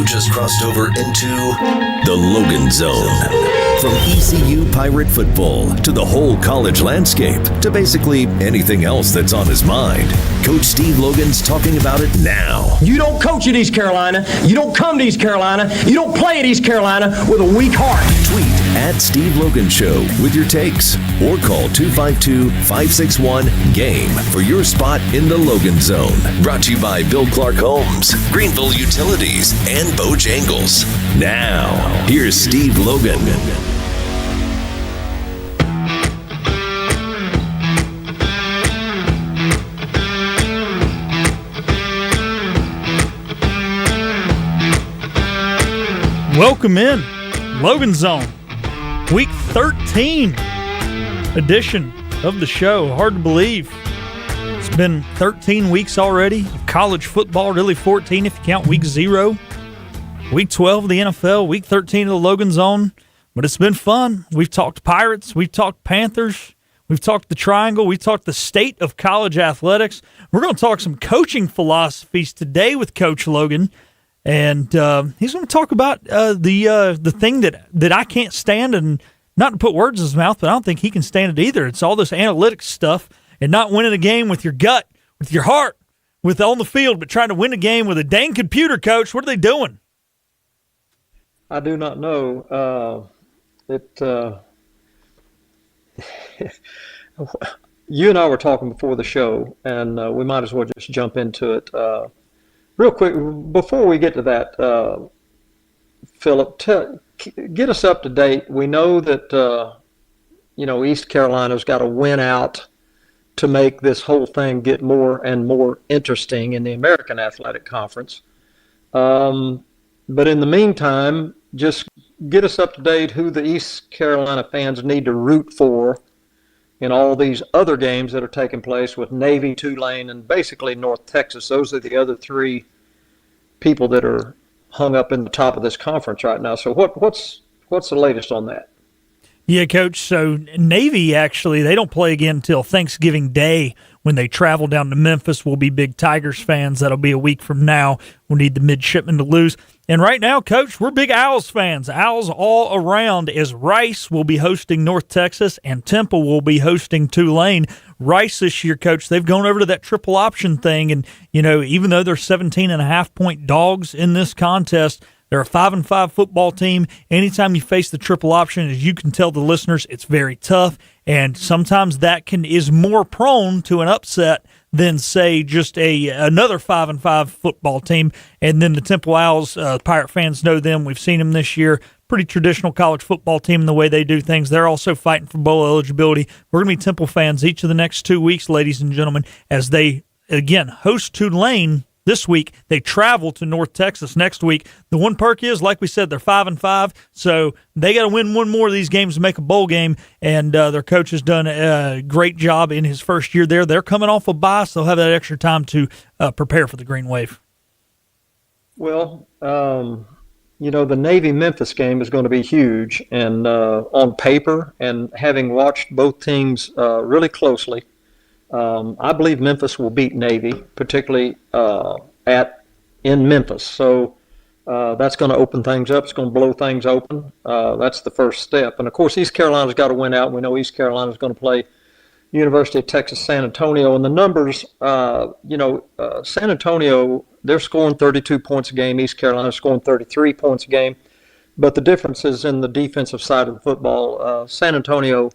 You just crossed over into the Logan Zone. From ECU Pirate football to the whole college landscape to basically anything else that's on his mind, Coach Steve Logan's talking about it now. You don't coach at East Carolina. You don't come to East Carolina. You don't play at East Carolina with a weak heart. Tweet at Steve Logan Show with your takes or call 252-561-GAME for your spot in the Logan Zone. Brought to you by Bill Clark Homes, Greenville Utilities, and Bojangles. Now, here's Steve Logan. Welcome in, Logan Zone, Week 13 edition of the show. Hard to believe. It's been 13 weeks already of college football, really 14 if you count Week 0. Week 12 of the NFL, Week 13 of the Logan Zone. But it's been fun. We've talked Pirates, we've talked Panthers, we've talked the Triangle, we've talked the state of college athletics. We're going to talk some coaching philosophies today with Coach Logan. And he's going to talk about the thing that I can't stand, and not to put words in his mouth, but I don't think he can stand it either. It's all this analytics stuff and not winning a game with your gut, with your heart, with on the field, but trying to win a game with a dang computer, Coach. What are they doing? I do not know. You and I were talking before the show, and we might as well just jump into it. Real quick, before we get to that, Philip, get us up to date. We know that, East Carolina's got to win out to make this whole thing get more and more interesting in the American Athletic Conference. But in the meantime, just get us up to date who the East Carolina fans need to root for in all these other games that are taking place with Navy, Tulane, and basically North Texas. Those are the other three people that are hung up in the top of this conference right now. So what's the latest on that? Yeah, Coach. So Navy, actually, they don't play again until Thanksgiving Day when they travel down to Memphis. We'll be big Tigers fans. That'll be a week from now. We'll need the midshipmen to lose. And right now, Coach, we're big Owls fans. Owls all around, as Rice will be hosting North Texas and Temple will be hosting Tulane. Rice this year, Coach, they've gone over to that triple option thing. And, even though they're 17.5-point dogs in this contest, they're a 5-5 football team. Anytime you face the triple option, as you can tell the listeners, it's very tough. And sometimes that is more prone to an upset than, say, just another 5-5 football team. And then the Temple Owls, Pirate fans know them. We've seen them this year. Pretty traditional college football team in the way they do things. They're also fighting for bowl eligibility. We're going to be Temple fans each of the next 2 weeks, ladies and gentlemen, as they, again, host Tulane this week. They travel to North Texas next week. The one perk is, like we said, they're 5-5, so they got to win one more of these games to make a bowl game, and their coach has done a great job in his first year there. They're coming off a bye, so they'll have that extra time to prepare for the Green Wave. Well, the Navy-Memphis game is going to be huge, and on paper, and having watched both teams really closely, I believe Memphis will beat Navy, particularly in Memphis. So that's going to open things up. It's going to blow things open. That's the first step. And, of course, East Carolina's got to win out. We know East Carolina's going to play University of Texas San Antonio. And the numbers, San Antonio, they're scoring 32 points a game. East Carolina's scoring 33 points a game. But the difference is in the defensive side of the football. San Antonio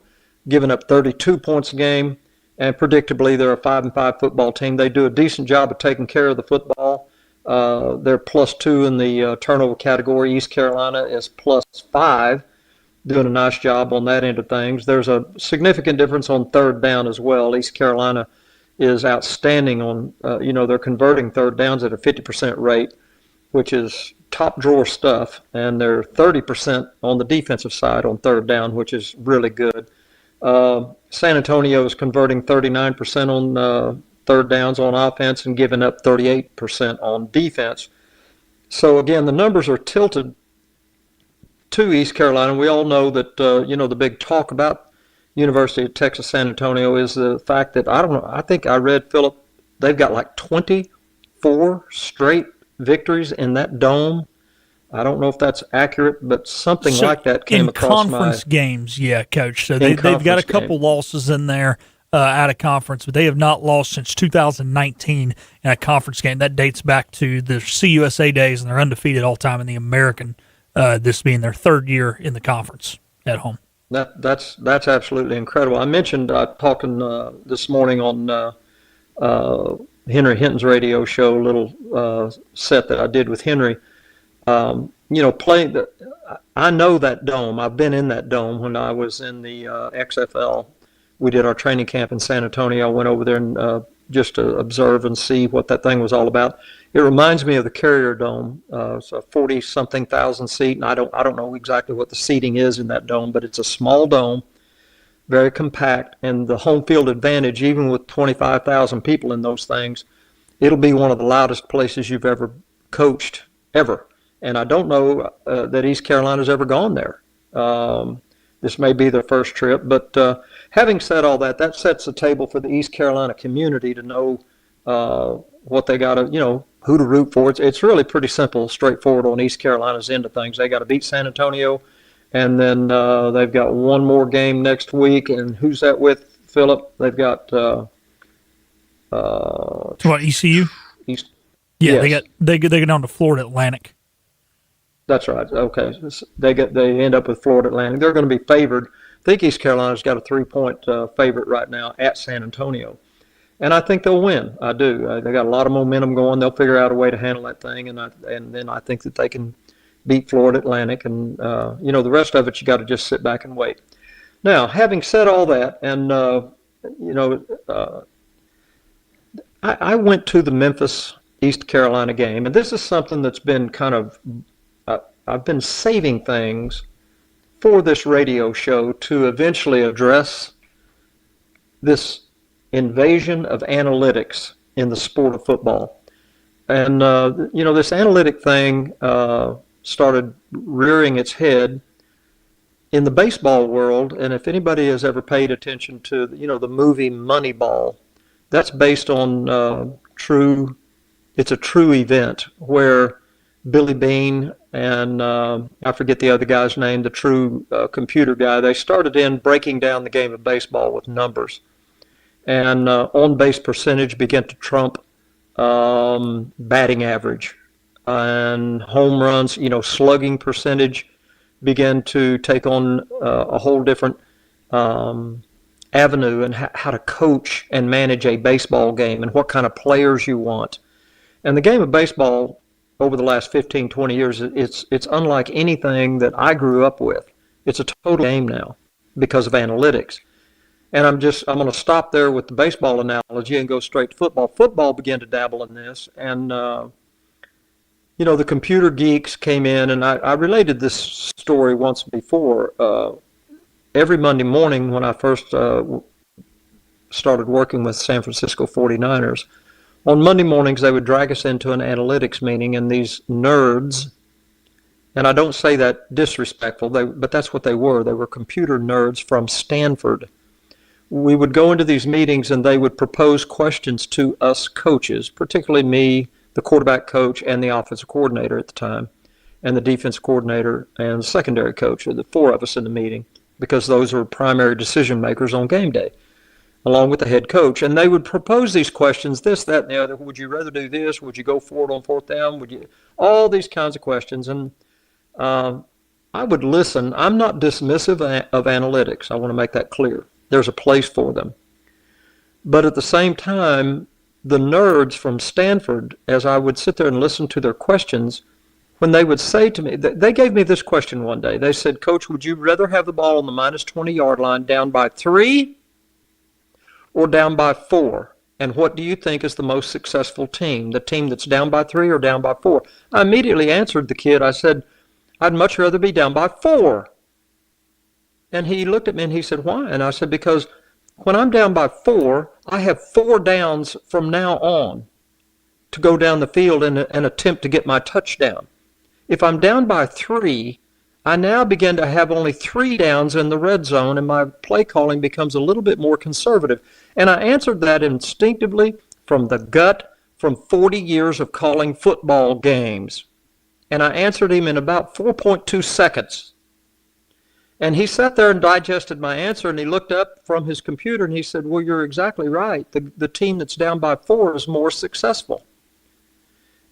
giving up 32 points a game. And predictably, they're a 5-5 football team. They do a decent job of taking care of the football. They're +2 in the turnover category. East Carolina is +5, doing a nice job on that end of things. There's a significant difference on third down as well. East Carolina is outstanding on, they're converting third downs at a 50% rate, which is top drawer stuff. And they're 30% on the defensive side on third down, which is really good. San Antonio is converting 39% on third downs on offense and giving up 38% on defense. So, again, the numbers are tilted to East Carolina. We all know that, the big talk about University of Texas San Antonio is the fact that, I think I read, Philip, they've got like 24 straight victories in that dome. I don't know if that's accurate, but something So like that came in across conference my games, yeah, Coach. So they've got a conference couple game. losses in there out of conference, but they have not lost since 2019 in a conference game. That dates back to the CUSA days, and they're undefeated all time in the American. This being their third year in the conference at home. That's absolutely incredible. I mentioned talking this morning on Henry Hinton's radio show, a little set that I did with Henry. Playing I know that dome. I've been in that dome when I was in the XFL. We did our training camp in San Antonio. I went over there and just to observe and see what that thing was all about. It reminds me of the Carrier Dome. It's a 40-something thousand seat, and I don't know exactly what the seating is in that dome, but it's a small dome, very compact, and the home field advantage, even with 25,000 people in those things, it'll be one of the loudest places you've ever coached, ever. And I don't know that East Carolina's ever gone there. This may be their first trip, but having said all that, that sets the table for the East Carolina community to know what they got to, who to root for. It's really pretty simple, straightforward on East Carolina's end of things. They got to beat San Antonio, and then they've got one more game next week. And who's that with, Philip? They've got What, ECU? East. Yeah, Yes. they go down to Florida Atlantic. That's right. Okay, they end up with Florida Atlantic. They're going to be favored. I think East Carolina's got a 3-point favorite right now at San Antonio, and I think they'll win. I do. They got a lot of momentum going. They'll figure out a way to handle that thing, and then I think that they can beat Florida Atlantic, and the rest of it you got to just sit back and wait. Now, having said all that, and I went to the Memphis East Carolina game, and this is something that's been kind of I've been saving things for this radio show to eventually address this invasion of analytics in the sport of football. And, this analytic thing started rearing its head in the baseball world. And if anybody has ever paid attention to, the movie Moneyball, that's based on it's a true event where Billy Bean and I forget the other guy's name, the true computer guy, they started in breaking down the game of baseball with numbers. And on-base percentage began to trump batting average. And home runs, slugging percentage began to take on a whole different avenue and how to coach and manage a baseball game and what kind of players you want. And the game of baseball over the last 15, 20 years, it's unlike anything that I grew up with. It's a total game now because of analytics. And I'm going to stop there with the baseball analogy and go straight to football. Football began to dabble in this, and the computer geeks came in, and I related this story once before. Every Monday morning when I first started working with San Francisco 49ers, on Monday mornings, they would drag us into an analytics meeting, and these nerds, and I don't say that disrespectful, but that's what they were. They were computer nerds from Stanford. We would go into these meetings, and they would propose questions to us coaches, particularly me, the quarterback coach, and the offensive coordinator at the time, and the defense coordinator and the secondary coach, the four of us in the meeting, because those were primary decision makers on game day, along with the head coach. And they would propose these questions, this, that, and the other. Would you rather do this? Would you go for it on fourth down? All these kinds of questions. And I would listen. I'm not dismissive of analytics. I want to make that clear. There's a place for them. But at the same time, the nerds from Stanford, as I would sit there and listen to their questions, when they would say to me, they gave me this question one day. They said, Coach, would you rather have the ball on the minus 20-yard line down by 3 or down by 4? And what do you think is the most successful team? The team that's down by 3 or down by 4? I immediately answered the kid. I said, I'd much rather be down by 4. And he looked at me and he said, why? And I said, because when I'm down by 4, I have 4 downs from now on to go down the field and attempt to get my touchdown. If I'm down by 3, I now begin to have only 3 downs in the red zone, and my play calling becomes a little bit more conservative. And I answered that instinctively from the gut from 40 years of calling football games. And I answered him in about 4.2 seconds. And he sat there and digested my answer, and he looked up from his computer and he said, well, you're exactly right. The team that's down by 4 is more successful.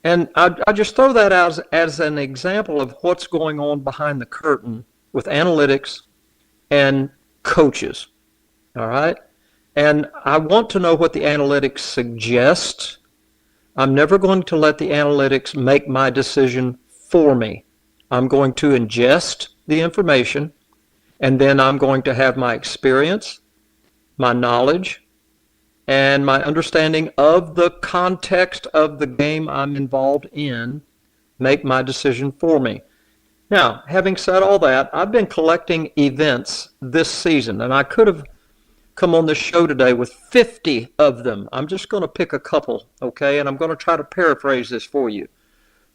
And I just throw that out as an example of what's going on behind the curtain with analytics and coaches. All right? And I want to know what the analytics suggest. I'm never going to let the analytics make my decision for me. I'm going to ingest the information, and then I'm going to have my experience, my knowledge, and my understanding of the context of the game I'm involved in make my decision for me. Now, having said all that, I've been collecting events this season, and I could have come on this show today with 50 of them. I'm just going to pick a couple, okay? And I'm going to try to paraphrase this for you.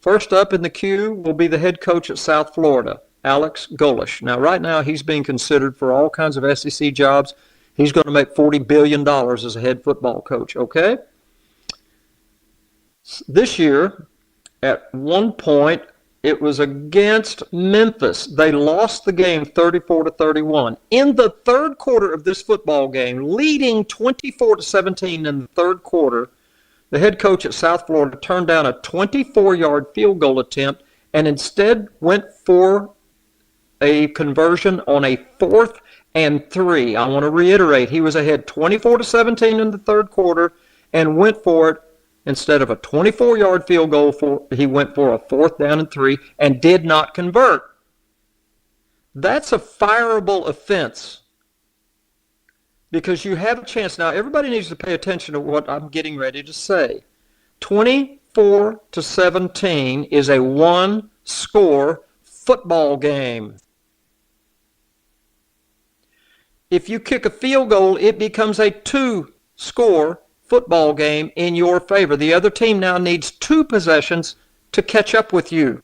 First up in the queue will be the head coach at South Florida, Alex Golesh. Now, right now, he's being considered for all kinds of SEC jobs. He's going to make $40 billion as a head football coach, okay? This year, at one point, it was against Memphis. They lost the game 34-31. In the third quarter of this football game, leading 24-17 in the third quarter, the head coach at South Florida turned down a 24-yard field goal attempt and instead went for a conversion on a 4th and 3. I want to reiterate, he was ahead 24-17 in the third quarter and went for it. Instead of a 24-yard field goal, he went for a 4th down and 3 and did not convert. That's a fireable offense because you have a chance. Now, everybody needs to pay attention to what I'm getting ready to say. 24-17 is a one-score football game. If you kick a field goal, it becomes a 2-score football game in your favor. The other team now needs 2 possessions to catch up with you.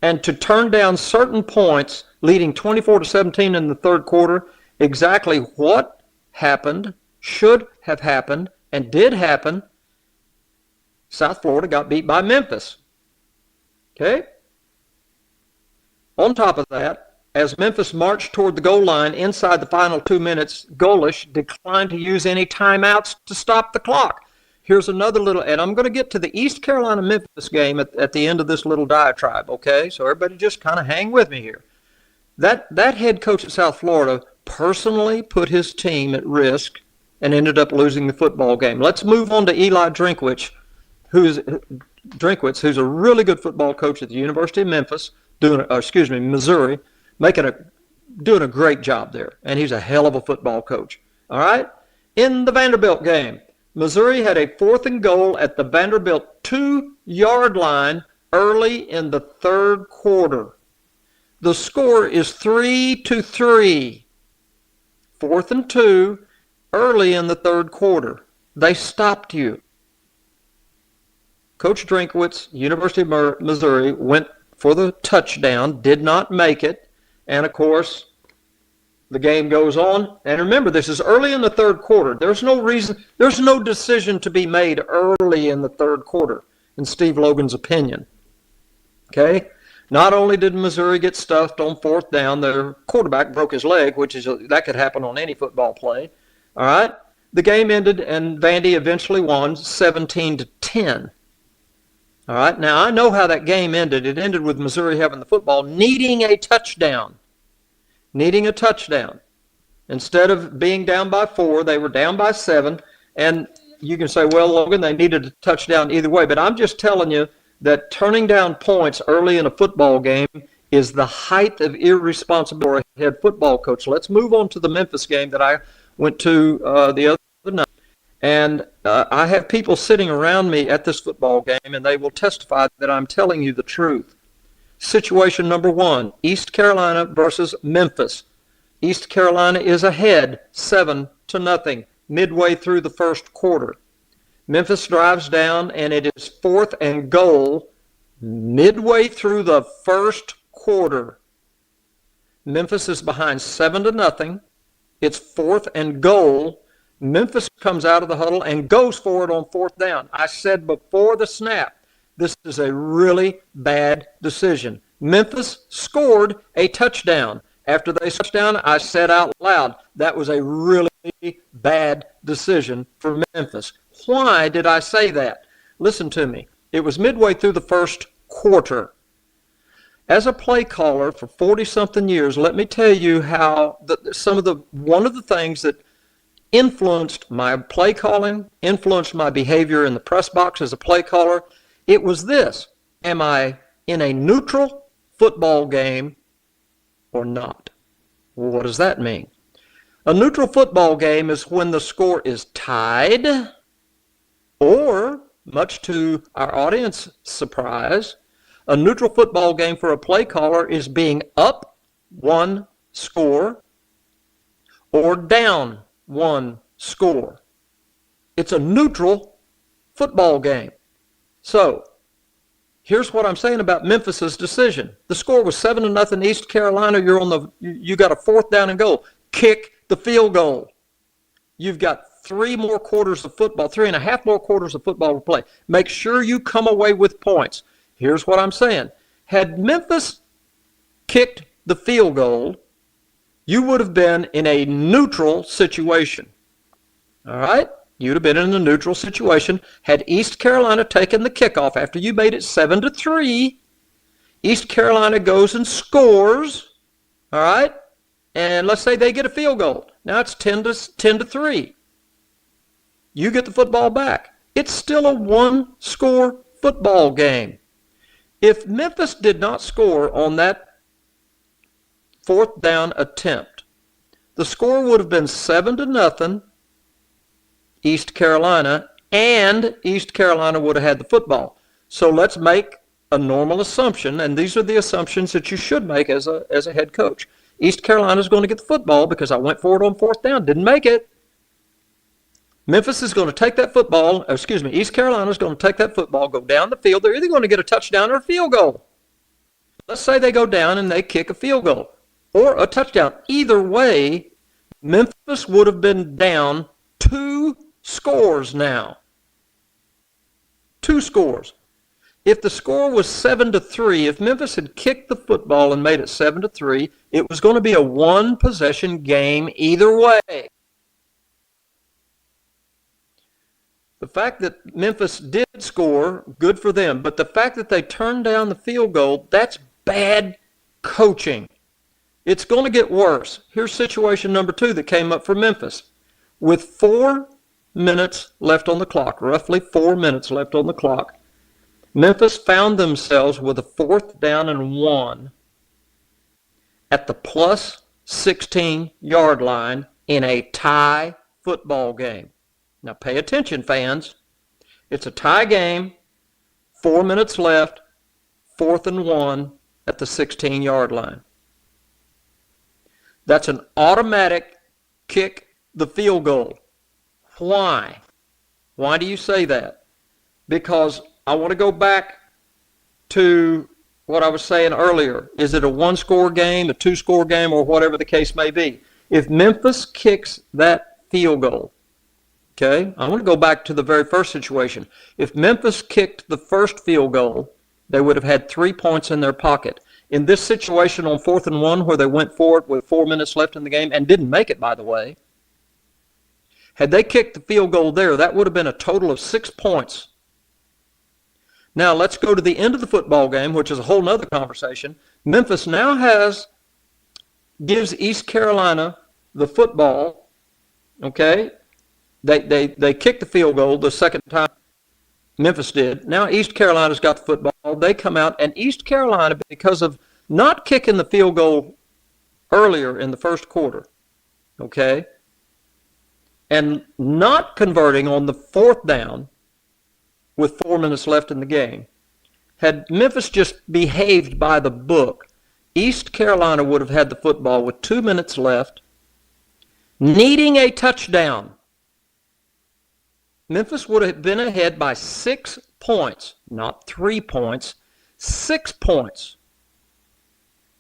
And to turn down certain points, leading 24-17 in the third quarter, exactly what happened, should have happened, and did happen, South Florida got beat by Memphis. Okay? On top of that, as Memphis marched toward the goal line inside the final 2 minutes, Golesh declined to use any timeouts to stop the clock. Here's another little, and I'm going to get to the East Carolina-Memphis game at the end of this little diatribe, okay? So everybody just kind of hang with me here. That head coach at South Florida personally put his team at risk and ended up losing the football game. Let's move on to Eli Drinkwitz, who's a really good football coach at the University of Memphis, Missouri, doing a great job there, and he's a hell of a football coach. All right? In the Vanderbilt game, Missouri had a 4th and goal at the Vanderbilt 2-yard line early in the third quarter. The score is 3-3. 4th and 2 early in the third quarter. They stopped you. Coach Drinkwitz, University of Missouri, went for the touchdown, did not make it. And, of course, the game goes on. And remember, this is early in the third quarter. There's no decision to be made early in the third quarter, in Steve Logan's opinion. Okay? Not only did Missouri get stuffed on 4th down, their quarterback broke his leg, that could happen on any football play. All right? The game ended, and Vandy eventually won 17-10. All right, now I know how that game ended. It ended with Missouri having the football, needing a touchdown. Instead of being down by 4, they were down by 7. And you can say, well, Logan, they needed a touchdown either way. But I'm just telling you that turning down points early in a football game is the height of irresponsibility for a head football coach. Let's move on to the Memphis game that I went to the other night. And I have people sitting around me at this football game, and they will testify that I'm telling you the truth. Situation number 1, East Carolina versus Memphis. East Carolina is ahead 7-0 midway through the first quarter. Memphis drives down, and it is 4th and goal midway through the first quarter. Memphis is behind 7-0. It's 4th and goal. Memphis comes out of the huddle and goes for it on 4th down. I said before the snap, This is a really bad decision. Memphis scored a touchdown. After they scored a touchdown, I said out loud, that was a really bad decision for Memphis. Why did I say that? Listen to me. It was midway through the first quarter. As a play caller for 40-something years, let me tell you how one of the things that influenced my play calling, influenced my behavior in the press box as a play caller, it was this: am I in a neutral football game or not? Well, what does that mean? A neutral football game is when the score is tied, or, much to our audience surprise, a neutral football game for a play caller is being up one score or down one score. It's a neutral football game. So, here's what I'm saying about Memphis's decision. The score was 7-0 East Carolina. You got a 4th down and goal. Kick the field goal. You've got 3.5 more quarters of football to play. Make sure you come away with points. Here's what I'm saying. Had Memphis kicked the field goal, you would have been in a neutral situation. All right? You'd have been in a neutral situation. Had East Carolina taken the kickoff after you made it 7-3, East Carolina goes and scores, all right? And let's say they get a field goal. Now it's 10-3. You get the football back. It's still a one-score football game. If Memphis did not score on that 4th down attempt, the score would have been 7-0 East Carolina, and East Carolina would have had the football. So let's make a normal assumption, and these are the assumptions that you should make as a head coach. East Carolina is going to get the football because I went for it on 4th down, didn't make it. Memphis is going to take that football, East Carolina is going to take that football, go down the field. They're either going to get a touchdown or a field goal. Let's say they go down and they kick a field goal or a touchdown. Either way, Memphis would have been down 2 scores now. 2 scores. If the score was 7-3, if Memphis had kicked the football and made it 7-3, it was going to be a one-possession game either way. The fact that Memphis did score, good for them. But the fact that they turned down the field goal, that's bad coaching. It's going to get worse. Here's situation number 2 that came up for Memphis. With 4 minutes left on the clock, roughly 4 minutes left on the clock, Memphis found themselves with a 4th down and 1 at the plus 16-yard line in a tie football game. Now pay attention, fans. It's a tie game, 4 minutes left, 4th and 1 at the 16-yard line. That's an automatic kick the field goal. Why? Why do you say that? Because I want to go back to what I was saying earlier. Is it a 1-score game, a 2-score game, or whatever the case may be? If Memphis kicks that field goal, okay, I want to go back to the very first situation. If Memphis kicked the first field goal, they would have had 3 points in their pocket. In this situation on 4th and 1, where they went for it with 4 minutes left in the game and didn't make it, by the way, had they kicked the field goal there, that would have been a total of 6 points. Now let's go to the end of the football game, which is a whole other conversation. Memphis now gives East Carolina the football, okay? They kicked the field goal the second time Memphis did. Now East Carolina's got the football. They come out, and East Carolina, because of not kicking the field goal earlier in the first quarter, okay, and not converting on the 4th down with 4 minutes left in the game, had Memphis just behaved by the book, East Carolina would have had the football with 2 minutes left, needing a touchdown. Memphis would have been ahead by 6 points, not 3 points, 6 points.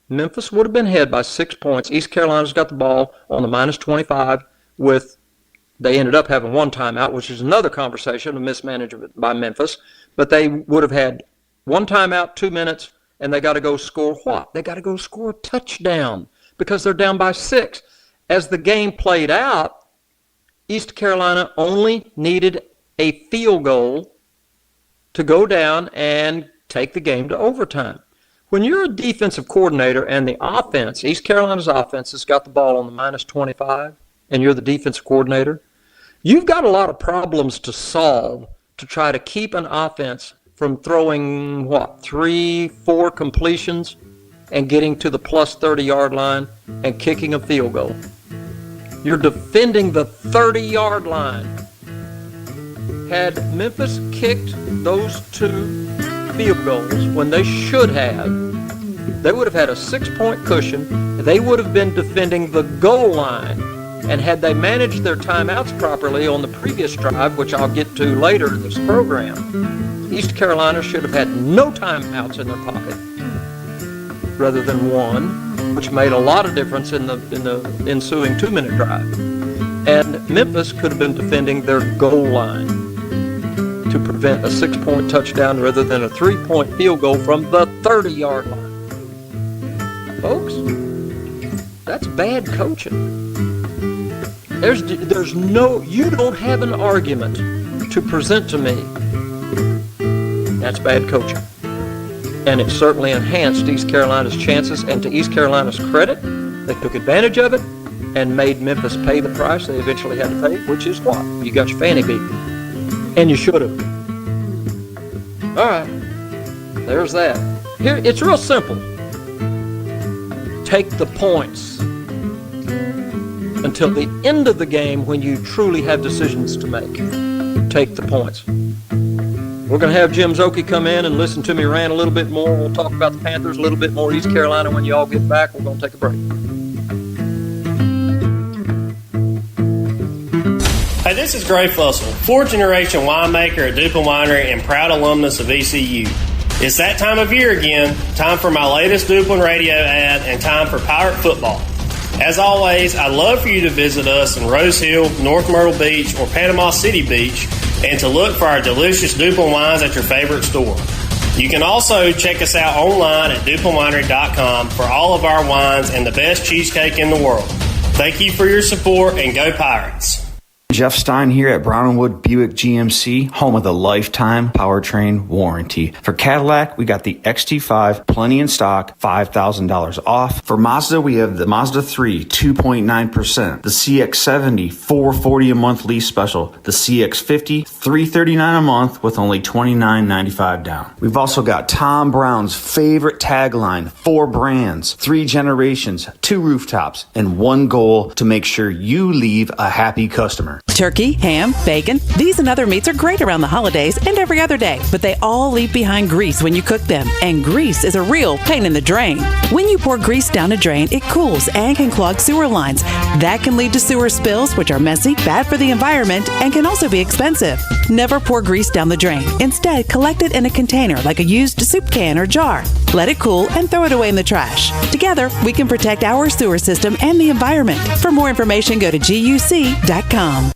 Memphis would have been ahead by 6 points. East Carolina's got the ball on the minus 25 they ended up having one timeout, which is another conversation of mismanagement by Memphis. but they would have had one timeout, 2 minutes, and they got to go score what? They got to go score a touchdown because they're down by 6. As the game played out, East Carolina only needed a field goal to go down and take the game to overtime. When you're a defensive coordinator and the offense, East Carolina's offense has got the ball on the -25, and you're the defensive coordinator, you've got a lot of problems to solve to try to keep an offense from throwing, 3-4 completions and getting to the plus 30-yard line and kicking a field goal. You're defending the 30-yard line. Had Memphis kicked those 2 field goals when they should have, they would have had a 6-point cushion. They would have been defending the goal line. And had they managed their timeouts properly on the previous drive, which I'll get to later in this program, East Carolina should have had no timeouts in their pocket rather than 1, which made a lot of difference in the ensuing 2-minute drive. And Memphis could have been defending their goal line to prevent a 6-point touchdown rather than a 3-point field goal from the 30-yard line. Folks, that's bad coaching. There's no, you don't have an argument to present to me. That's bad coaching. And it certainly enhanced East Carolina's chances, and to East Carolina's credit, they took advantage of it and made Memphis pay the price they eventually had to pay, which is what? You got your fanny beat. And you should have. All right. There's that. Here, it's real simple. Take the points until the end of the game when you truly have decisions to make. Take the points. We're going to have Jim Zoki come in and listen to me rant a little bit more. We'll talk about the Panthers a little bit more, East Carolina, when you all get back. We're going to take a break. Hey, this is Gray Fussell, 4th-generation winemaker at Duplin Winery and proud alumnus of ECU. It's that time of year again, time for my latest Duplin radio ad and time for Pirate football. As always, I'd love for you to visit us in Rose Hill, North Myrtle Beach, or Panama City Beach, and to look for our delicious Duplin wines at your favorite store. You can also check us out online at DuplinWinery.com for all of our wines and the best cheesecake in the world. Thank you for your support, and go Pirates! Jeff Stein here at Brown & Wood Buick GMC, home of the lifetime powertrain warranty. For Cadillac, we got the XT5, plenty in stock, $5,000 off. For Mazda, we have the Mazda 3, 2.9%, the CX-70, $440 a month lease special, the CX-50, $339 a month with only $29.95 down. We've also got Tom Brown's favorite tagline, 4 brands, 3 generations, 2 rooftops, and 1 goal to make sure you leave a happy customer. Turkey, ham, bacon, these and other meats are great around the holidays and every other day, but they all leave behind grease when you cook them, and grease is a real pain in the drain. When you pour grease down a drain, it cools and can clog sewer lines. That can lead to sewer spills, which are messy, bad for the environment, and can also be expensive. Never pour grease down the drain. Instead, collect it in a container like a used soup can or jar. Let it cool and throw it away in the trash. Together, we can protect our sewer system and the environment. For more information, go to guc.com.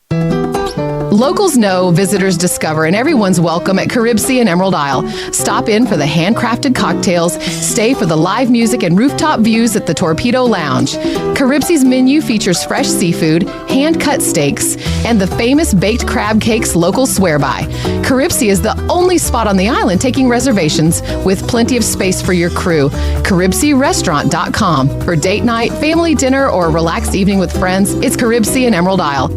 Locals know, visitors discover, and everyone's welcome at Caribsea and Emerald Isle. Stop in for the handcrafted cocktails, stay for the live music and rooftop views at the Torpedo Lounge. Caribsea's menu features fresh seafood, hand-cut steaks, and the famous baked crab cakes locals swear by. Caribsea is the only spot on the island taking reservations with plenty of space for your crew. CaribseaRestaurant.com. For date night, family dinner, or a relaxed evening with friends, it's Caribsea and Emerald Isle.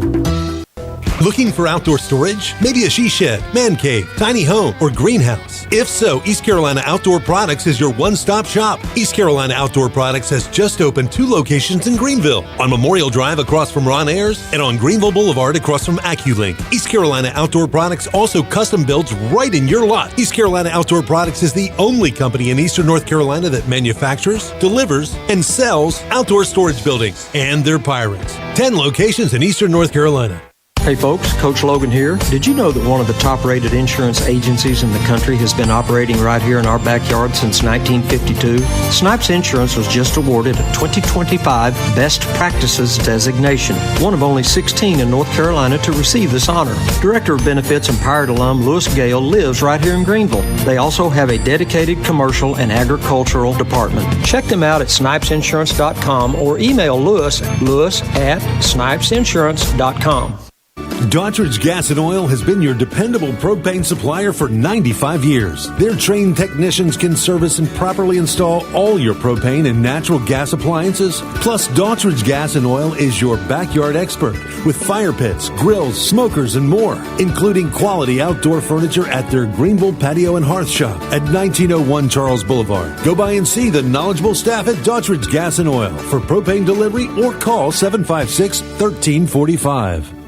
Looking for outdoor storage? Maybe a she shed, man cave, tiny home, or greenhouse? If so, East Carolina Outdoor Products is your one-stop shop. East Carolina Outdoor Products has just opened 2 locations in Greenville, on Memorial Drive across from Ron Ayers and on Greenville Boulevard across from AccuLink. East Carolina Outdoor Products also custom builds right in your lot. East Carolina Outdoor Products is the only company in Eastern North Carolina that manufactures, delivers, and sells outdoor storage buildings. And they're pirates. 10 locations in Eastern North Carolina. Hey folks, Coach Logan here. Did you know that one of the top-rated insurance agencies in the country has been operating right here in our backyard since 1952? Snipes Insurance was just awarded a 2025 Best Practices designation, one of only 16 in North Carolina to receive this honor. Director of Benefits and Pirate alum Lewis Gale lives right here in Greenville. They also have a dedicated commercial and agricultural department. Check them out at snipesinsurance.com or email Lewis at snipesinsurance.com. Daughtridge Gas and Oil has been your dependable propane supplier for 95 years. Their trained technicians can service and properly install all your propane and natural gas appliances. Plus, Daughtridge Gas and Oil is your backyard expert with fire pits, grills, smokers, and more, including quality outdoor furniture at their Greenville Patio and Hearth Shop at 1901 Charles Boulevard. Go by and see the knowledgeable staff at Daughtridge Gas and Oil for propane delivery or call 756-1345.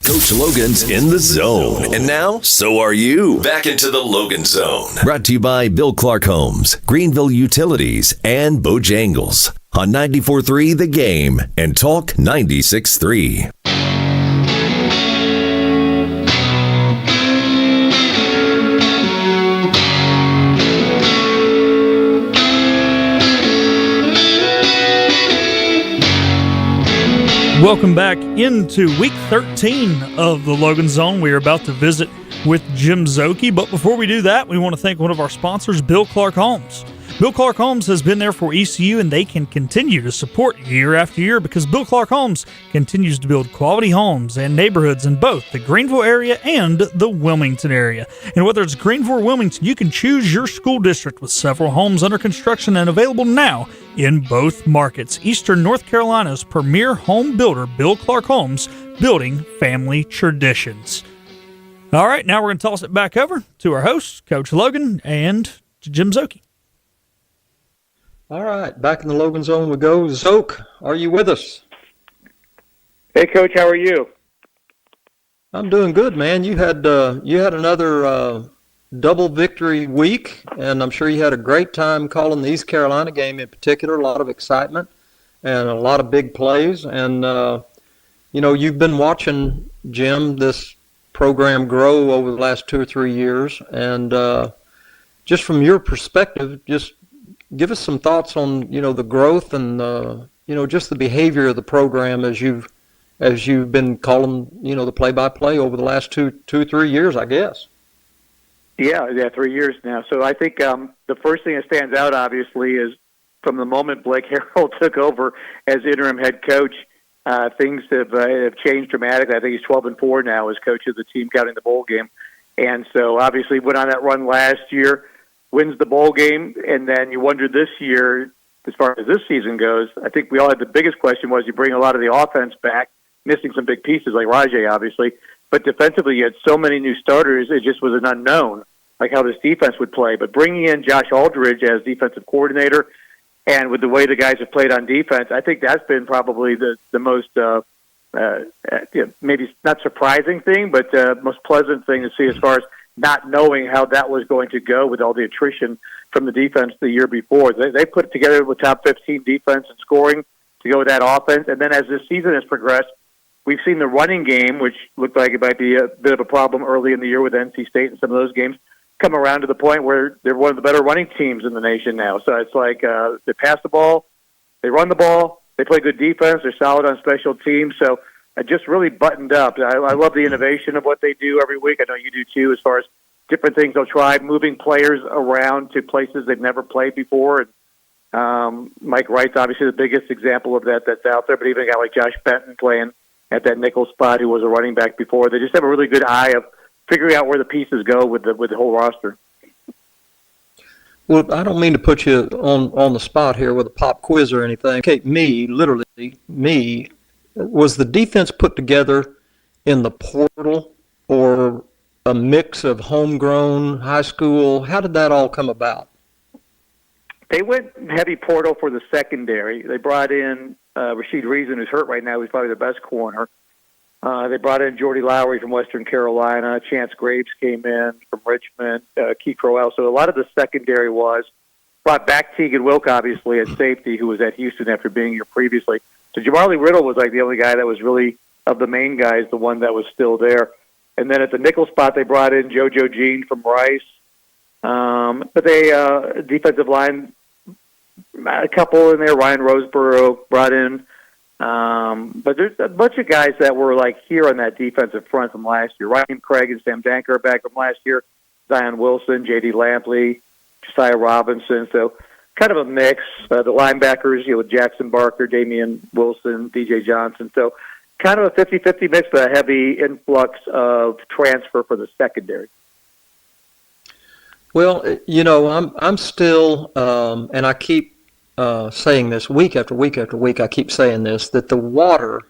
Coach Logan's in the zone. And now, so are you. Back into the Logan Zone. Brought to you by Bill Clark Homes, Greenville Utilities, and Bojangles. On 94.3 The Game and Talk 96.3. Welcome back into week 13 of the Logan Zone. We are about to visit with Jim Szoke, but before we do that, we want to thank one of our sponsors, Bill Clark Homes. Bill Clark Homes has been there for ECU, and they can continue to support year after year because Bill Clark Homes continues to build quality homes and neighborhoods in both the Greenville area and the Wilmington area. And whether it's Greenville or Wilmington, you can choose your school district with several homes under construction and available now in both markets. Eastern North Carolina's premier home builder, Bill Clark Homes, building family traditions. All right, now we're going to toss it back over to our hosts, Coach Logan and Jim Szoke. All right, back in the Logan Zone we go. Zoke, are you with us? Hey, Coach, how are you? I'm doing good, man. You had another double victory week, and I'm sure you had a great time calling the East Carolina game in particular. A lot of excitement and a lot of big plays. And, you've been watching, Jim, this program grow over the last 2 or 3 years. And just from your perspective, just give us some thoughts on, the growth and, just the behavior of the program as you've been calling, the play-by-play over the last 2 or 3 years, I guess. Yeah, 3 years now. So I think the first thing that stands out, obviously, is from the moment Blake Harrell took over as interim head coach, things have changed dramatically. I think he's 12-4 now as coach of the team, counting the bowl game. And so obviously went on that run last year, wins the bowl game, and then you wonder this year, as far as this season goes, I think we all had the biggest question was you bring a lot of the offense back, missing some big pieces like Rajay, obviously, but defensively you had so many new starters, it just was an unknown, like how this defense would play. But bringing in Josh Aldridge as defensive coordinator, and with the way the guys have played on defense, I think that's been probably the most, maybe not surprising thing, but most pleasant thing to see as far as not knowing how that was going to go with all the attrition from the defense the year before. They put together with top 15 defense and scoring to go with that offense. And then as this season has progressed, we've seen the running game, which looked like it might be a bit of a problem early in the year with NC State and some of those games, come around to the point where they're one of the better running teams in the nation now. So it's like they pass the ball, they run the ball, they play good defense, they're solid on special teams. So just really buttoned up. I love the innovation of what they do every week. I know you do too, as far as different things they'll try, moving players around to places they've never played before. And Mike Wright's obviously the biggest example of that that's out there, but even a guy like Josh Benton playing at that nickel spot who was a running back before. They just have a really good eye of figuring out where the pieces go with the whole roster. Well, I don't mean to put you on the spot here with a pop quiz or anything. Okay, literally me, was the defense put together in the portal or a mix of homegrown, high school? How did that all come about? They went heavy portal for the secondary. They brought in Rashid Reason, who's hurt right now. He's probably the best corner. They brought in Jordy Lowry from Western Carolina. Chance Graves came in from Richmond. Keith Crowell. So a lot of the secondary was brought back Teagan Wilk, obviously, at safety, who was at Houston after being here previously. So Jamali Riddle was like the only guy that was really of the main guys, the one that was still there. And then at the nickel spot, they brought in JoJo Jean from Rice. But they defensive line, a couple in there. Ryan Roseborough brought in. But there's a bunch of guys that were like here on that defensive front from last year. Ryan Craig and Sam Danker are back from last year. Zion Wilson, J.D. Lampley, Josiah Robinson. So kind of a mix. The linebackers, with Jackson Barker, Damian Wilson, D.J. Johnson. So kind of a 50-50 mix, but a heavy influx of transfer for the secondary. Well, I'm still, and I keep saying this week after week after week, I keep saying this, that the water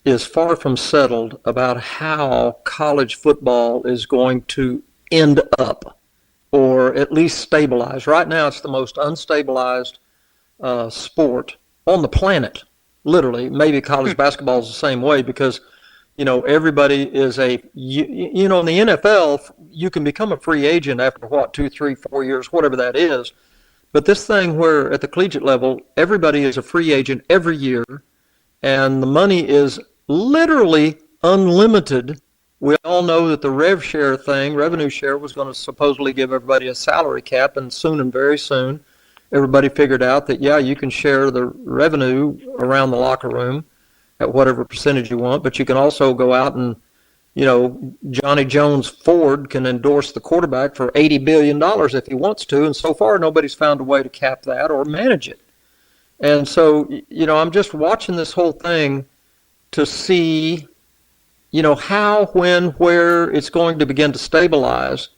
is far from settled about how college football is going to end up, or at least stabilize. Right now, it's the most unstabilized sport on the planet, literally. Maybe college basketball is the same way because, everybody is in the NFL, you can become a free agent after 2, 3, 4 years, whatever that is. But this thing where at the collegiate level, everybody is a free agent every year, and the money is literally unlimited. We all know that the revenue share, was going to supposedly give everybody a salary cap, and very soon, everybody figured out that, you can share the revenue around the locker room at whatever percentage you want, but you can also go out and, Johnny Jones Ford can endorse the quarterback for $80 billion if he wants to, and so far nobody's found a way to cap that or manage it. And so, I'm just watching this whole thing to see, how, when, where it's going to begin to stabilize.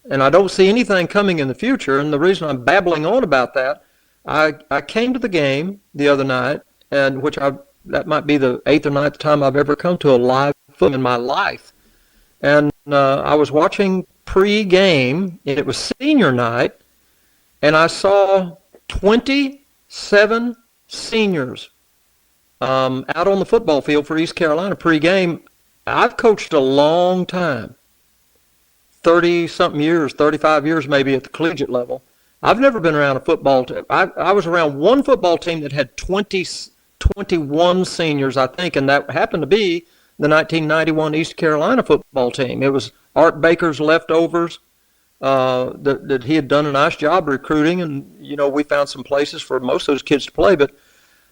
And I don't see anything coming in the future. And the reason I'm babbling on about that, I came to the game the other night, and that might be the 8th or 9th time I've ever come to a live football in my life. And I was watching pre-game, and it was senior night, and I saw 27 seniors out on the football field for East Carolina pre-game. I've coached a long time, 30-something years, 35 years maybe at the collegiate level. I've never been around a football team. I was around one football team that had 21 seniors, I think, and that happened to be the 1991 East Carolina football team. It was Art Baker's leftovers. That he had done a nice job recruiting, and we found some places for most of those kids to play. But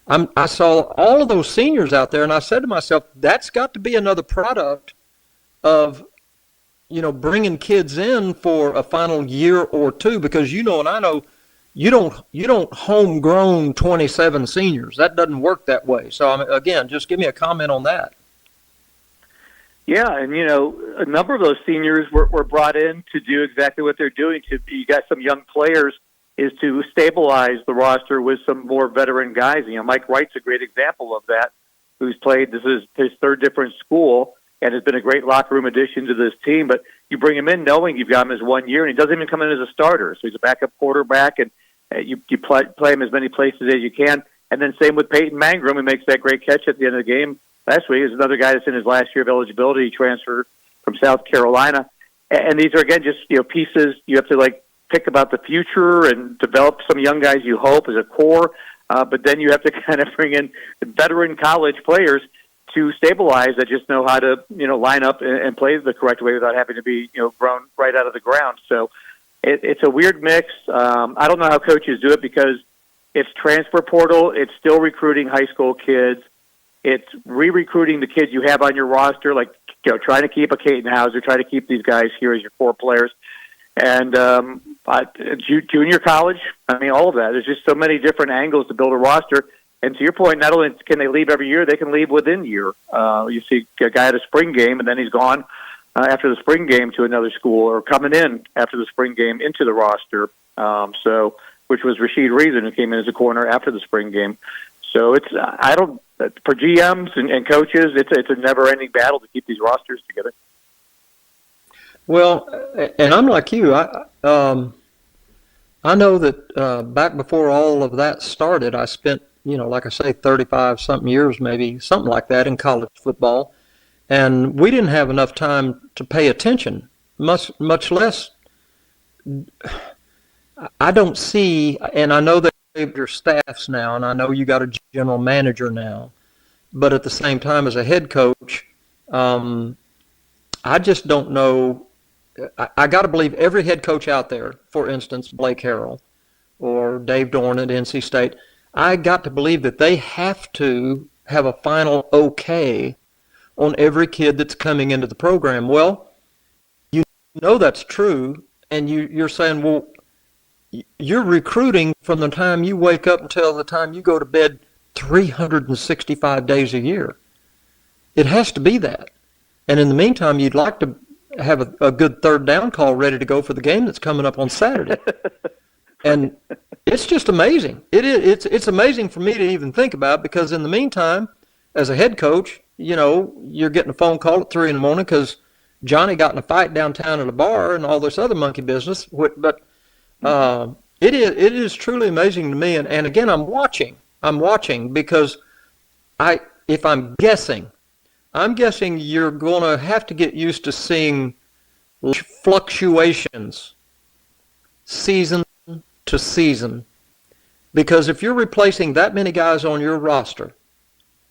I saw all of those seniors out there, and I said to myself, that's got to be another product of bringing kids in for a final year or two, because and I know you don't homegrown 27 seniors. That doesn't work that way. So again, just give me a comment on that. Yeah, and a number of those seniors were brought in to do exactly what they're doing. You got some young players, is to stabilize the roster with some more veteran guys. Mike Wright's a great example of that, who's played, this is his third different school, and has been a great locker room addition to this team. But you bring him in knowing you've got him as 1 year, and he doesn't even come in as a starter. So he's a backup quarterback, and you play him as many places as you can. And then same with Peyton Mangrum, who makes that great catch at the end of the game last week. Is another guy that's in his last year of eligibility. He transferred from South Carolina. And these are, again, just pieces you have to pick about the future and develop some young guys, you hope, as a core. But then you have to kind of bring in veteran college players to stabilize that just know how to line up and play the correct way without having to be grown right out of the ground. So it's a weird mix. I don't know how coaches do it because it's transfer portal. It's still recruiting high school kids. It's re-recruiting the kids you have on your roster, trying to keep a Caton Hauser, try to keep these guys here as your core players. And junior college, all of that. There's just so many different angles to build a roster. And to your point, not only can they leave every year, they can leave within a year. You see a guy at a spring game, and then he's gone after the spring game to another school, or coming in after the spring game into the roster. Which was Rashid Reason, who came in as a corner after the spring game. So for GMs and coaches, it's a never-ending battle to keep these rosters together. Well, and I'm like you. I know that back before all of that started, I spent, like I say, 35-something years, maybe something like that, in college football, and we didn't have enough time to pay attention, much less. I don't see, and I know that you have your staffs now, and I know you got a general manager now, but at the same time, as a head coach, I just don't know. I got to believe every head coach out there, for instance, Blake Harrell or Dave Dorn at NC State, I got to believe that they have to have a final okay on every kid that's coming into the program. Well, you know that's true, and you're saying, well, you're recruiting from the time you wake up until the time you go to bed 365 days a year. It has to be that. And in the meantime, you'd like to have a good third down call ready to go for the game that's coming up on Saturday. And it's just amazing. It's amazing for me to even think about, because in the meantime, as a head coach, you're getting a phone call at 3 in the morning because Johnny got in a fight downtown at a bar and all this other monkey business. But it is truly amazing to me. And again, I'm watching because if I'm guessing you're going to have to get used to seeing fluctuations season to season, because if you're replacing that many guys on your roster,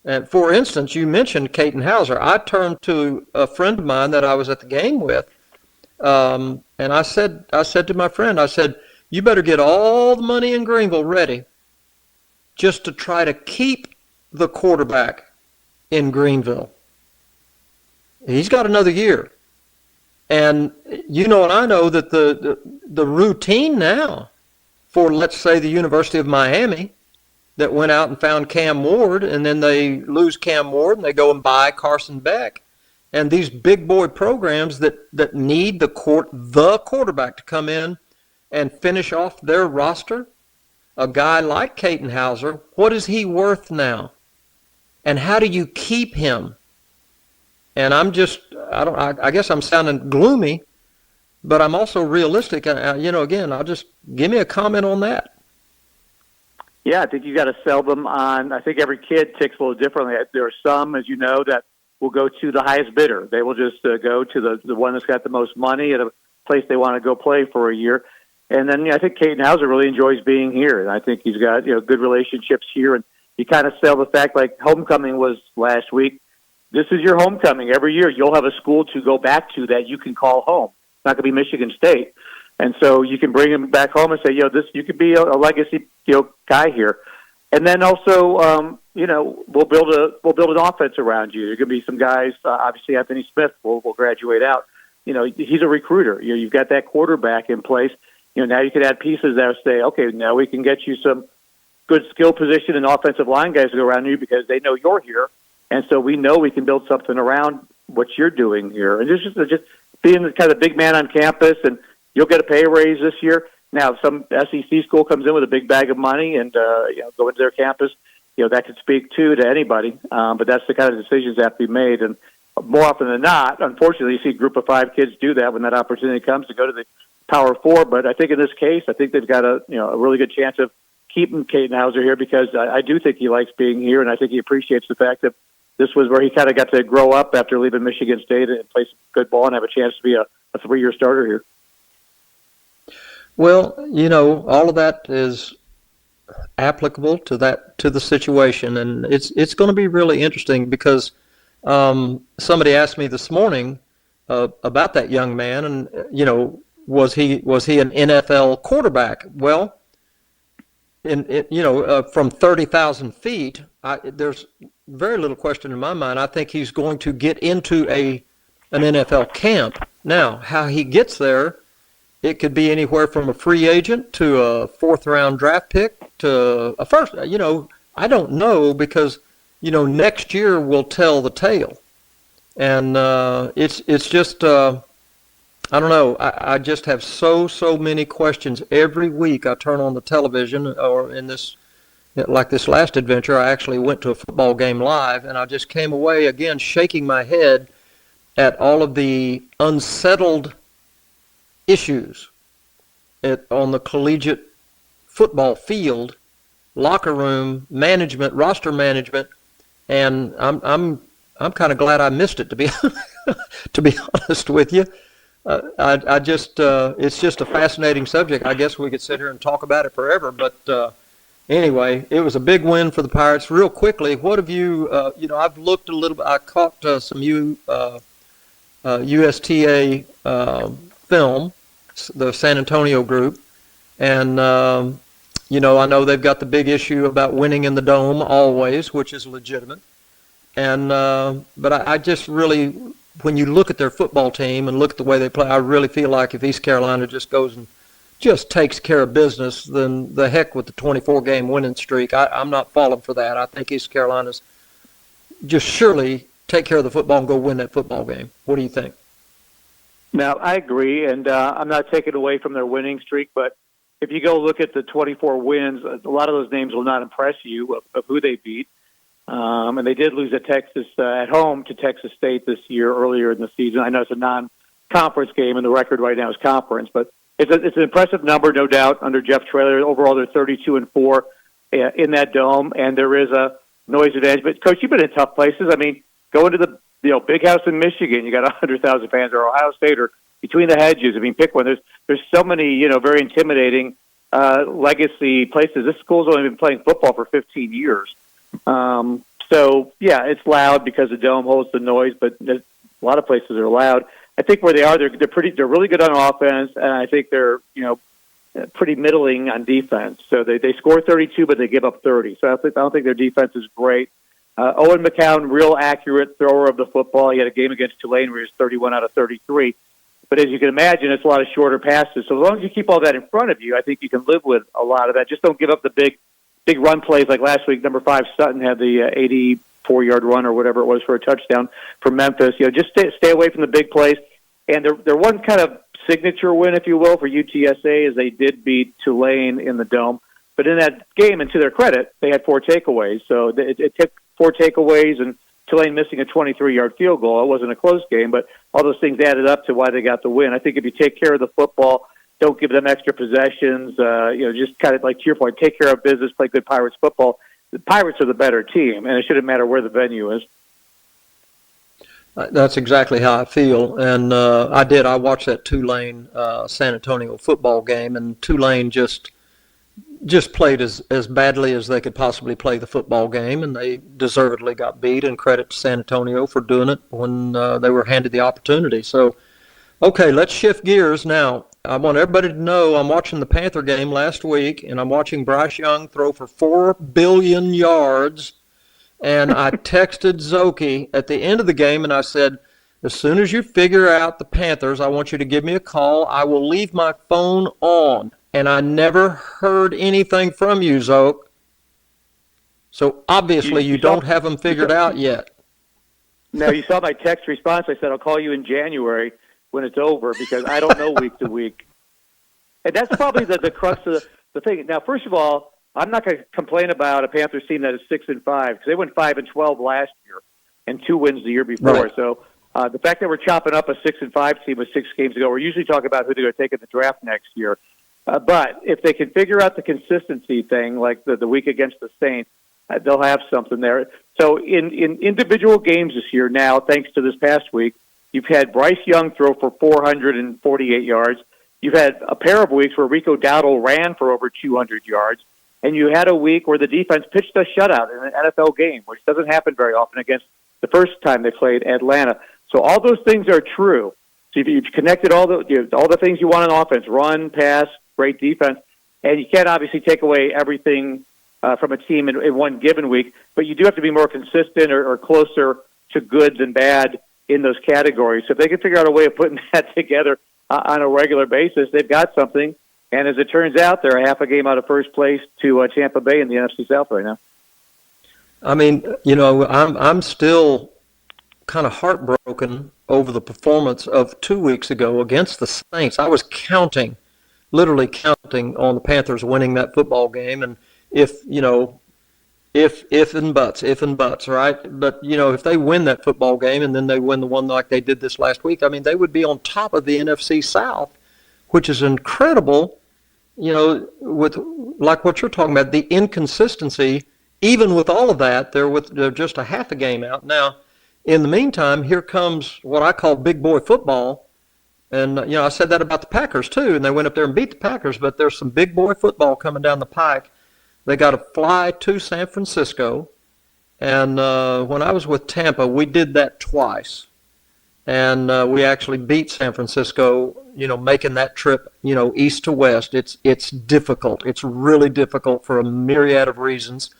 and for instance, you mentioned Caton Hauser. I turned to a friend of mine that I was at the game with, and I said to my friend, I said, you better get all the money in Greenville ready just to try to keep the quarterback in Greenville. He's got another year. And and I know that the routine now for, let's say, the University of Miami, that went out and found Cam Ward, and then they lose Cam Ward and they go and buy Carson Beck. And these big boy programs that need the quarterback to come in and finish off their roster, a guy like Caton Hauser, what is he worth now? And how do you keep him? And I guess I'm sounding gloomy, but I'm also realistic. Again, I'll just give me a comment on that. Yeah, I think you got to sell them on. I think every kid ticks a little differently. There are some, as you know, that will go to the highest bidder. They will just go to the one that's got the most money at a place they want to go play for a year. And then I think Caton Hauser really enjoys being here, and I think he's got good relationships here. And you kind of sell the fact, like homecoming was last week. This is your homecoming. Every year you'll have a school to go back to that you can call home. It's not going to be Michigan State. And so you can bring him back home and say, you could be a legacy, guy here. And then also, we'll build an offense around you. There's going to be some guys, obviously Anthony Smith will graduate out. He's a recruiter. You've got that quarterback in place. Now you can add pieces that say, okay, now we can get you some good skill position and offensive line guys to go around you because they know you're here. And so we know we can build something around what you're doing here. And just being kind of the big man on campus, and you'll get a pay raise this year. Now, if some SEC school comes in with a big bag of money and go into their campus, that could speak to anybody. But that's the kind of decisions that have to be made. And more often than not, unfortunately, you see a group of 5 kids do that when that opportunity comes to go to the Power 4. But I think in this case, I think they've got a really good chance of keeping Caton Hauser here, because I do think he likes being here, and I think he appreciates the fact that this was where he kind of got to grow up after leaving Michigan State and play some good ball and have a chance to be a 3-year starter here. Well, all of that is applicable to the situation, and it's going to be really interesting because somebody asked me this morning about that young man, and was he an NFL quarterback? Well, from 30,000 feet, there's very little question in my mind. I think he's going to get into an NFL camp. Now, how he gets there, it could be anywhere from a free agent to a 4th-round draft pick to a first. I don't know, because next year will tell the tale, and it's just I don't know. I just have so many questions every week. I turn on the television, or like this last adventure, I actually went to a football game live, and I just came away again shaking my head at all of the unsettled issues on the collegiate football field, locker room management, roster management, and I'm kind of glad I missed it, to be to be honest with you. I just it's just a fascinating subject. I guess we could sit here and talk about it forever, but anyway, it was a big win for the Pirates. Real quickly, what have you, I've looked a little bit, I caught some USTA film, the San Antonio group, and, I know they've got the big issue about winning in the Dome always, which is legitimate. And but I just really, when you look at their football team and look at the way they play, I really feel like if East Carolina just goes and just takes care of business, then the heck with the 24-game winning streak. I'm not falling for that. I think East Carolina's just surely take care of the football and go win that football game. What do you think? Now, I agree, and I'm not taking away from their winning streak, but if you go look at the 24 wins, a lot of those names will not impress you of who they beat. And they did lose at Texas at home to Texas State this year earlier in the season. I know it's a non-conference game, and the record right now is conference, but it's an impressive number, no doubt, under Jeff Traylor. Overall, they're 32-4 in that Dome, and there is a noise advantage. But Coach, you've been in tough places. I mean, go into the Big House in Michigan, you got 100,000 fans, or Ohio State, or Between the Hedges. I mean, pick one. There's so many very intimidating legacy places. This school's only been playing football for 15 years. So yeah, it's loud because the Dome holds the noise, but a lot of places are loud. I think where they are, they're really good on offense, and I think they're pretty middling on defense. So they score 32, but they give up 30. So I don't think their defense is great. Owen McCown, real accurate thrower of the football. He had a game against Tulane where he was 31 out of 33. But as you can imagine, it's a lot of shorter passes. So as long as you keep all that in front of you, I think you can live with a lot of that. Just don't give up the big run plays like last week. Number 5 Sutton had the 84-yard run or whatever it was for a touchdown for Memphis. Just stay away from the big plays. And their one kind of signature win, if you will, for UTSA is they did beat Tulane in the Dome. But in that game, and to their credit, they had 4 takeaways. So it took 4 takeaways and Tulane missing a 23-yard field goal. It wasn't a close game, but all those things added up to why they got the win. I think if you take care of the football, don't give them extra possessions, just kind of like to your point, take care of business, play good Pirates football. The Pirates are the better team, and it shouldn't matter where the venue is. That's exactly how I feel. And I watched that Tulane San Antonio football game, and Tulane just played as badly as they could possibly play the football game, and they deservedly got beat, and credit to San Antonio for doing it when they were handed the opportunity. So, okay, let's shift gears now. I want everybody to know I'm watching the Panther game last week, and I'm watching Bryce Young throw for 4 billion yards, and I texted Zoki at the end of the game, and I said, as soon as you figure out the Panthers, I want you to give me a call. I will leave my phone on. And I never heard anything from you, Zoke. So obviously you don't have them figured out yet. No, you saw my text response. I said, I'll call you in January when it's over because I don't know week to week. And that's probably the crux of the thing. Now, first of all, I'm not going to complain about a Panthers team that is 6-5 because they went 5-12 last year and 2 wins the year before. Right. So the fact that we're chopping up a 6-5 team with 6 games ago, we're usually talking about who they're going to take in the draft next year. But if they can figure out the consistency thing, like the week against the Saints, they'll have something there. So in individual games this year now, thanks to this past week, you've had Bryce Young throw for 448 yards. You've had a pair of weeks where Rico Dowdle ran for over 200 yards. And you had a week where the defense pitched a shutout in an NFL game, which doesn't happen very often against the first time they played Atlanta. So all those things are true. So you've connected all the things you want on offense, run, pass, great defense, and you can't obviously take away everything from a team in one given week, but you do have to be more consistent or closer to good than bad in those categories. So if they can figure out a way of putting that together on a regular basis, they've got something. And as it turns out, they're a half a game out of first place to Tampa Bay in the NFC South right now. I mean, I'm still kind of heartbroken over the performance of 2 weeks ago against the Saints. I was literally counting on the Panthers winning that football game, and if and buts, right? But if they win that football game and then they win the one like they did this last week, I mean, they would be on top of the NFC South, which is incredible. With like what you're talking about, the inconsistency. Even with all of that, they're just a half a game out now. In the meantime, here comes what I call big boy football. And, I said that about the Packers, too, and they went up there and beat the Packers, but there's some big boy football coming down the pike. They got to fly to San Francisco. And when I was with Tampa, we did that twice. And we actually beat San Francisco, making that trip, east to west. It's difficult. It's really difficult for a myriad of reasons,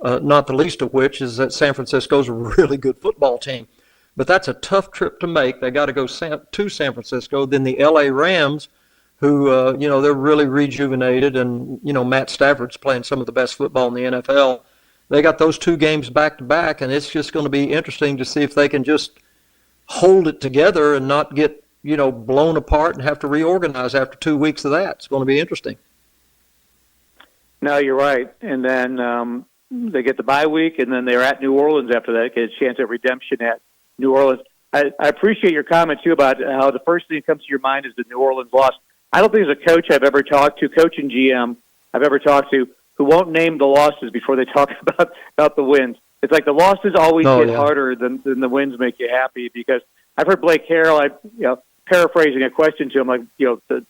not the least of which is that San Francisco's a really good football team. But that's a tough trip to make. They got to go to San Francisco. Then the L.A. Rams, who, they're really rejuvenated, and, Matt Stafford's playing some of the best football in the NFL. They got those two games back to back, and it's just going to be interesting to see if they can just hold it together and not get, blown apart and have to reorganize after 2 weeks of that. It's going to be interesting. No, you're right. And then they get the bye week, and then they're at New Orleans after that, get a chance at redemption at New Orleans. I appreciate your comment, too, about how the first thing that comes to your mind is the New Orleans loss. I don't think there's a coach I've ever talked to, coach and GM I've ever talked to, who won't name the losses before they talk about the wins. It's like the losses always hit harder than the wins make you happy, because I've heard Blake Harrell, paraphrasing a question to him, like,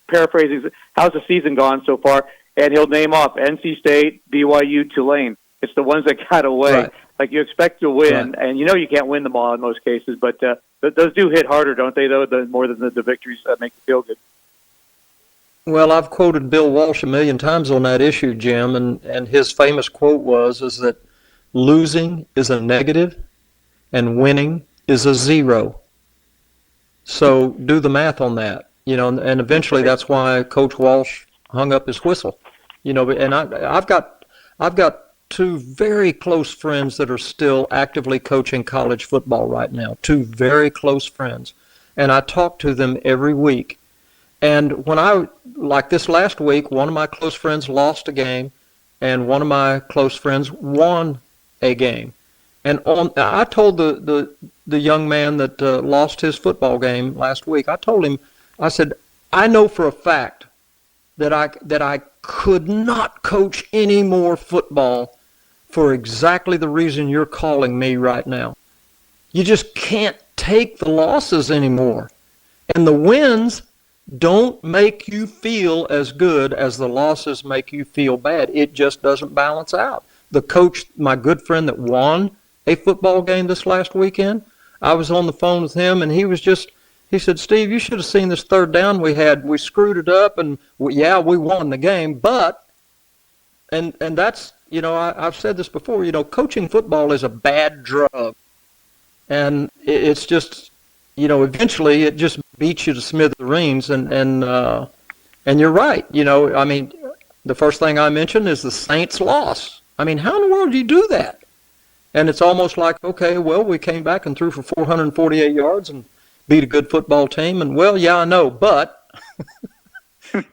paraphrasing, how's the season gone so far? And he'll name off NC State, BYU, Tulane. It's the ones that got away. Right. Like, you expect to win, and you can't win them all in most cases, but those do hit harder, don't they, though, more than the victories that make you feel good. Well, I've quoted Bill Walsh a million times on that issue, Jim, and his famous quote is that losing is a negative and winning is a zero. So do the math on that, and eventually that's why Coach Walsh hung up his whistle, and I've got two very close friends that are still actively coaching college football right now, two very close friends, and I talk to them every week. And like this last week, one of my close friends lost a game, and one of my close friends won a game. And I told the young man that lost his football game last week, I told him, I said, I know for a fact that I could not coach any more football for exactly the reason you're calling me right now. You just can't take the losses anymore. And the wins don't make you feel as good as the losses make you feel bad. It just doesn't balance out. The coach, my good friend that won a football game this last weekend, I was on the phone with him, and he said, Steve, you should have seen this third down we had. We screwed it up, and we won the game, but, and that's, I've said this before, coaching football is a bad drug. And it's just, eventually it just beats you to smithereens, and you're right. The first thing I mentioned is the Saints' loss. I mean, how in the world do you do that? And it's almost like, okay, well, we came back and threw for 448 yards and beat a good football team, and well, yeah, I know, but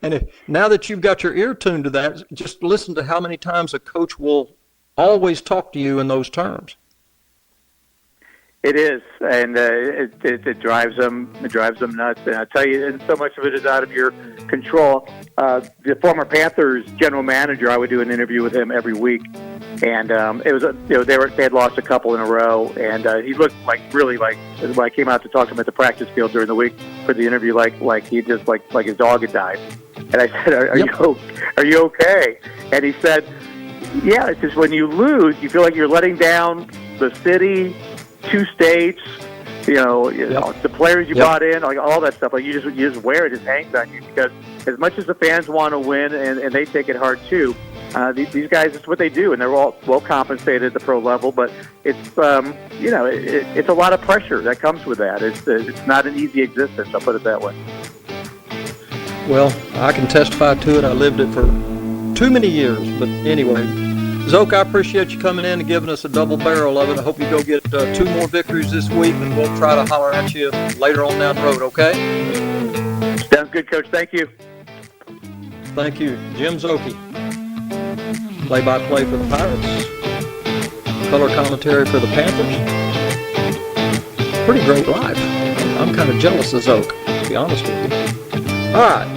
and now that you've got your ear tuned to that, just listen to how many times a coach will always talk to you in those terms. It is, and it drives them. It drives them nuts. And I tell you, and so much of it is out of your control. The former Panthers general manager, I would do an interview with him every week, and it was they had lost a couple in a row, and he looked really like when I came out to talk to him at the practice field during the week for the interview, like he just like his dog had died. And I said, "Are you okay?" And he said, "Yeah, it's just when you lose, you feel like you're letting down the city." 2 states, the players you brought in, like all that stuff. Like you just wear it, it hangs on you, because as much as the fans want to win and they take it hard too, these guys, it's what they do, and they're all well compensated at the pro level. But it's it's a lot of pressure that comes with that. It's not an easy existence. I'll put it that way. Well, I can testify to it. I lived it for too many years, but anyway. Zoke, I appreciate you coming in and giving us a double barrel of it. I hope you go get 2 more victories this week, and we'll try to holler at you later on down the road, okay? Sounds good, Coach. Thank you. Thank you. Jim Zoke, play-by-play for the Pirates, color commentary for the Panthers. Pretty great life. I'm kind of jealous of Zoke, to be honest with you. All right.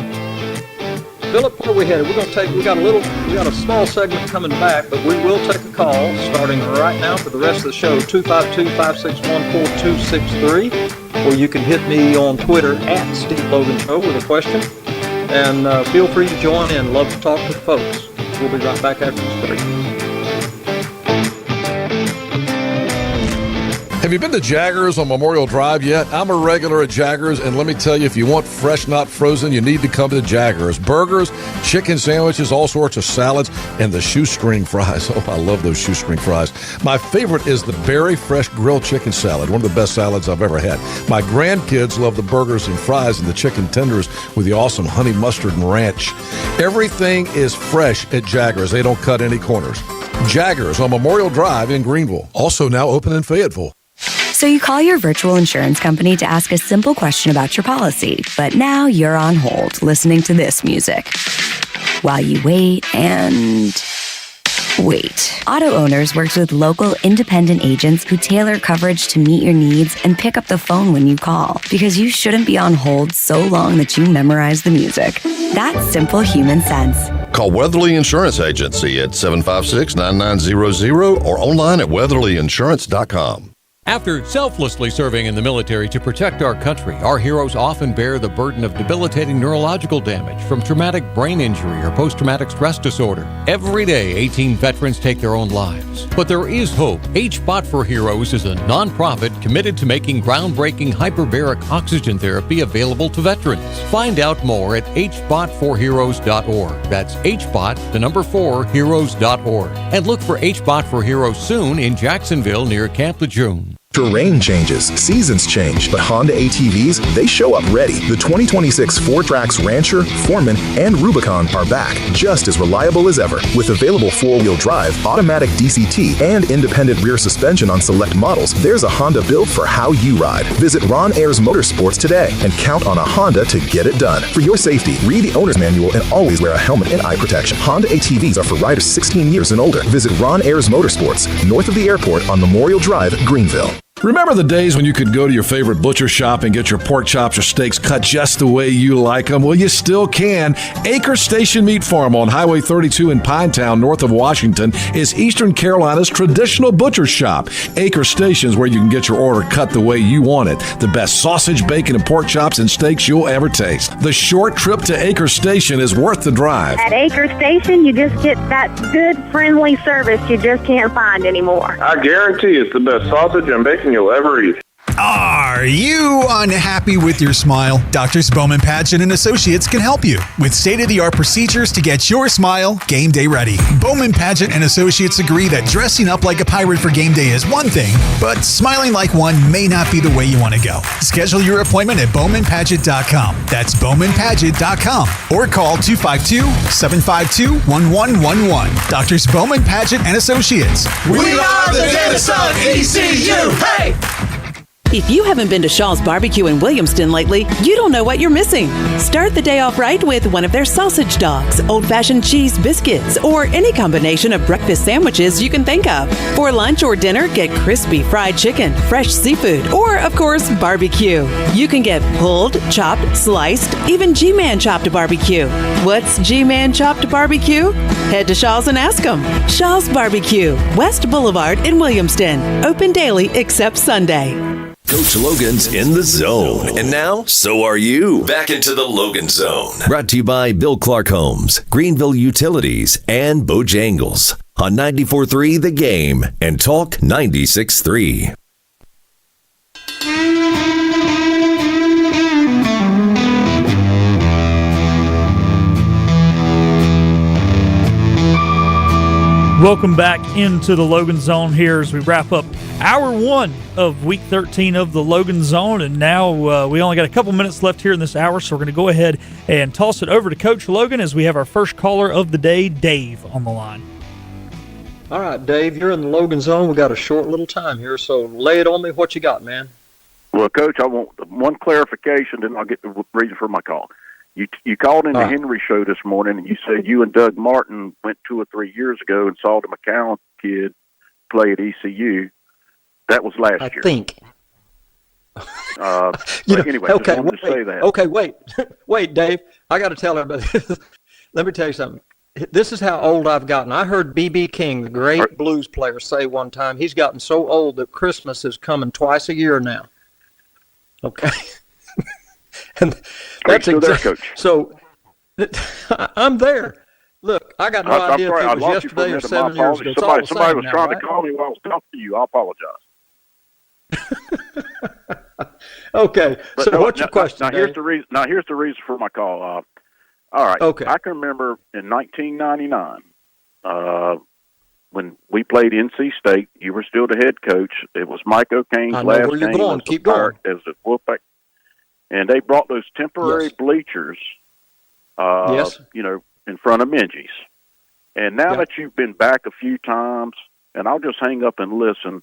Philip, where are we headed? We got a small segment coming back, but we will take a call starting right now for the rest of the show, 252-561-4263, or you can hit me on Twitter at Steve Logan Show with a question, and feel free to join in. Love to talk to the folks. We'll be right back after this break. Have you been to Jaggers on Memorial Drive yet? I'm a regular at Jaggers, and let me tell you, if you want fresh, not frozen, you need to come to Jaggers. Burgers, chicken sandwiches, all sorts of salads, and the shoestring fries. Oh, I love those shoestring fries. My favorite is the Berry Fresh Grilled Chicken Salad, one of the best salads I've ever had. My grandkids love the burgers and fries and the chicken tenders with the awesome honey mustard and ranch. Everything is fresh at Jaggers. They don't cut any corners. Jaggers on Memorial Drive in Greenville. Also now open in Fayetteville. So you call your virtual insurance company to ask a simple question about your policy, but now you're on hold listening to this music while you wait and wait. Auto Owners works with local independent agents who tailor coverage to meet your needs and pick up the phone when you call, because you shouldn't be on hold so long that you memorize the music. That's simple human sense. Call Weatherly Insurance Agency at 756-9900 or online at weatherlyinsurance.com. After selflessly serving in the military to protect our country, our heroes often bear the burden of debilitating neurological damage from traumatic brain injury or post-traumatic stress disorder. Every day, 18 veterans take their own lives. But there is hope. HBOT for Heroes is a nonprofit committed to making groundbreaking hyperbaric oxygen therapy available to veterans. Find out more at hbotforheroes.org. That's hbot4heroes.org. And look for HBOT for Heroes soon in Jacksonville near Camp Lejeune. Terrain changes, seasons change, but Honda ATVs, they show up ready. The 2026 4Trax Rancher, Foreman, and Rubicon are back, just as reliable as ever. With available four-wheel drive, automatic DCT, and independent rear suspension on select models, there's a Honda built for how you ride. Visit Ron Ayers Motorsports today and count on a Honda to get it done. For your safety, read the owner's manual and always wear a helmet and eye protection. Honda ATVs are for riders 16 years and older. Visit Ron Ayers Motorsports, north of the airport on Memorial Drive, Greenville. Remember the days when you could go to your favorite butcher shop and get your pork chops or steaks cut just the way you like them? Well, you still can. Acre Station Meat Farm on Highway 32 in Pinetown, north of Washington, is Eastern Carolina's traditional butcher shop. Acre Station is where you can get your order cut the way you want it. The best sausage, bacon, and pork chops and steaks you'll ever taste. The short trip to Acre Station is worth the drive. At Acre Station, you just get that good, friendly service you just can't find anymore. I guarantee it's the best sausage and bacon you'll ever eat. Are you unhappy with your smile? Doctors Bowman Paget and Associates can help you with state-of-the-art procedures to get your smile game day ready. Bowman Paget and Associates agree that dressing up like a pirate for game day is one thing, but smiling like one may not be the way you want to go. Schedule your appointment at bowmanpaget.com. That's bowmanpaget.com or call 252-752-1111. Doctors Bowman Paget and Associates. We are the Denison ECU. Hey! If you haven't been to Shaw's Barbecue in Williamston lately, you don't know what you're missing. Start the day off right with one of their sausage dogs, old-fashioned cheese biscuits, or any combination of breakfast sandwiches you can think of. For lunch or dinner, get crispy fried chicken, fresh seafood, or, of course, barbecue. You can get pulled, chopped, sliced, even G-Man chopped barbecue. What's G-Man chopped barbecue? Head to Shaw's and ask them. Shaw's Barbecue, West Boulevard in Williamston. Open daily except Sunday. Coach Logan's in the zone. And now, so are you. Back into the Logan Zone. Brought to you by Bill Clark Homes, Greenville Utilities, and Bojangles. On 94.3 The Game and Talk 96.3. Welcome back into the Logan Zone here as we wrap up hour one of week 13 of the Logan Zone. And now we only got a couple minutes left here in this hour, so we're going to go ahead and toss it over to Coach Logan as we have our first caller of the day, Dave, on the line. All right, Dave, you're in the Logan Zone. We got a short little time here, so lay it on me. What you got, man? Well, Coach, I want one clarification, then I'll get the reason for my call. You called in the Henry show this morning, and you said you and Doug Martin went 2 or 3 years ago and saw the McCown kid play at ECU. That was last year. I think. Anyway, okay, just wanted to say that. Okay, wait, Dave. I got to tell everybody. Let me tell you something. This is how old I've gotten. I heard B.B. King, the great blues player, say one time he's gotten so old that Christmas is coming twice a year now. Okay. And that's exactly. So I'm there. Look, I got no I'm idea sorry, if I it was lost you for a yesterday or minute. My 7 years ago. apologies. It's all the Somebody same was now, trying right? to call me while I was talking to you. I apologize. Okay. But So no, what's your question? Now here's Dave? the reason. Now here's the reason for my call. All right. Okay. I can remember in 1999 when we played NC State. You were still the head coach. It was Mike O'Kane's I know last where you're game going. as Keep the Pirate, going. as the Wolfpack, and they brought those temporary Yes. bleachers. Yes. In front of Minji's. And now Yeah. that you've been back a few times, and I'll just hang up and listen.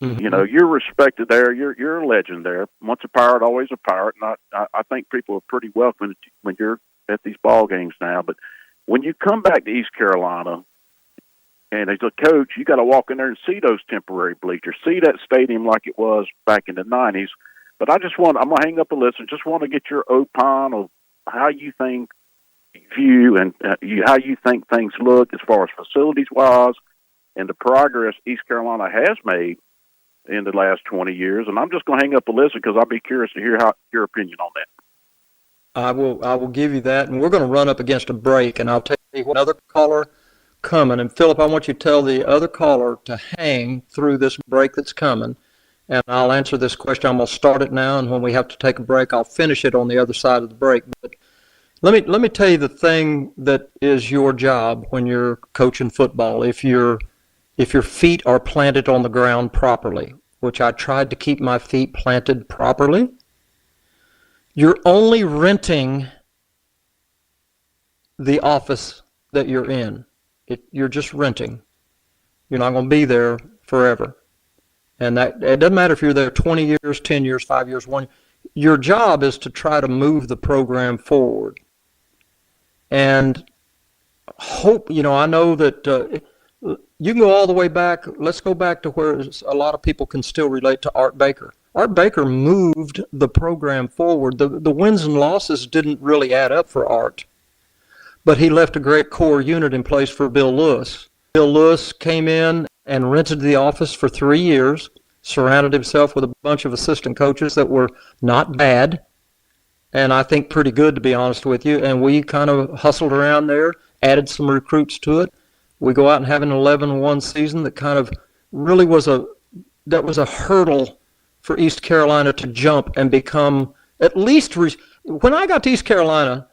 Mhm. You're respected there. You're a legend there. Once a Pirate, always a Pirate. And I think people are pretty welcome when you're at these ball games now. But when you come back to East Carolina, and as a coach, you got to walk in there and see those temporary bleachers, see that stadium like it was back in the 90s. But I'm going to hang up and listen. Just want to get your opine of how you think, view, and how you think things look as far as facilities-wise and the progress East Carolina has made in the last 20 years. And I'm just going to hang up and listen because I'll be curious to hear your opinion on that. I will give you that, and we're going to run up against a break, and I'll tell you what, another caller coming. And Philip, I want you to tell the other caller to hang through this break that's coming, and I'll answer this question. I'm going to start it now, and when we have to take a break, I'll finish it on the other side of the break. But let me tell you the thing that is your job when you're coaching football. If your feet are planted on the ground properly, which I tried to keep my feet planted properly, you're only renting the office that you're in. You're just renting. You're not going to be there forever. And that it doesn't matter if you're there 20 years, 10 years, 5 years, 1 year. Your job is to try to move the program forward. And hope, I know that you can go all the way back. Let's go back to where a lot of people can still relate to Art Baker. Art Baker moved the program forward. The wins and losses didn't really add up for Art, but he left a great core unit in place for Bill Lewis. Bill Lewis came in and rented the office for 3 years, surrounded himself with a bunch of assistant coaches that were not bad, and I think pretty good, to be honest with you. And we kind of hustled around there, added some recruits to it. We go out and have an 11-1 season that kind of really was a hurdle for East Carolina to jump and become at least. When I got to East Carolina,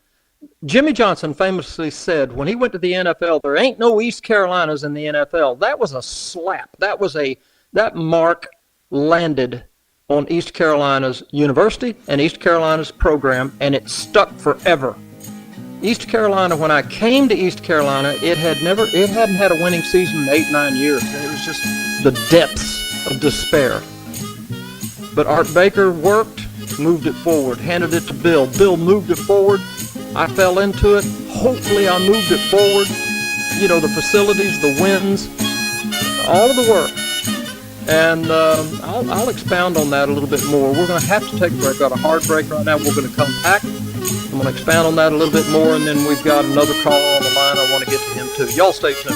Jimmy Johnson famously said when he went to the NFL, there ain't no East Carolinas in the NFL. That was a slap. That mark landed on East Carolina's university and East Carolina's program, and it stuck forever. East Carolina, when I came to East Carolina, it hadn't had a winning season in 8-9 years. It was just the depths of despair. But Art Baker worked, moved it forward, handed it to Bill. Bill moved it forward. I fell into it. Hopefully I moved it forward. The facilities, the wins, all of the work. And I'll expound on that a little bit more. We're going to have to take a break. We've got a hard break right now. We're going to come back. I'm going to expound on that a little bit more, and then we've got another caller on the line. I want to get to him too. Y'all stay tuned.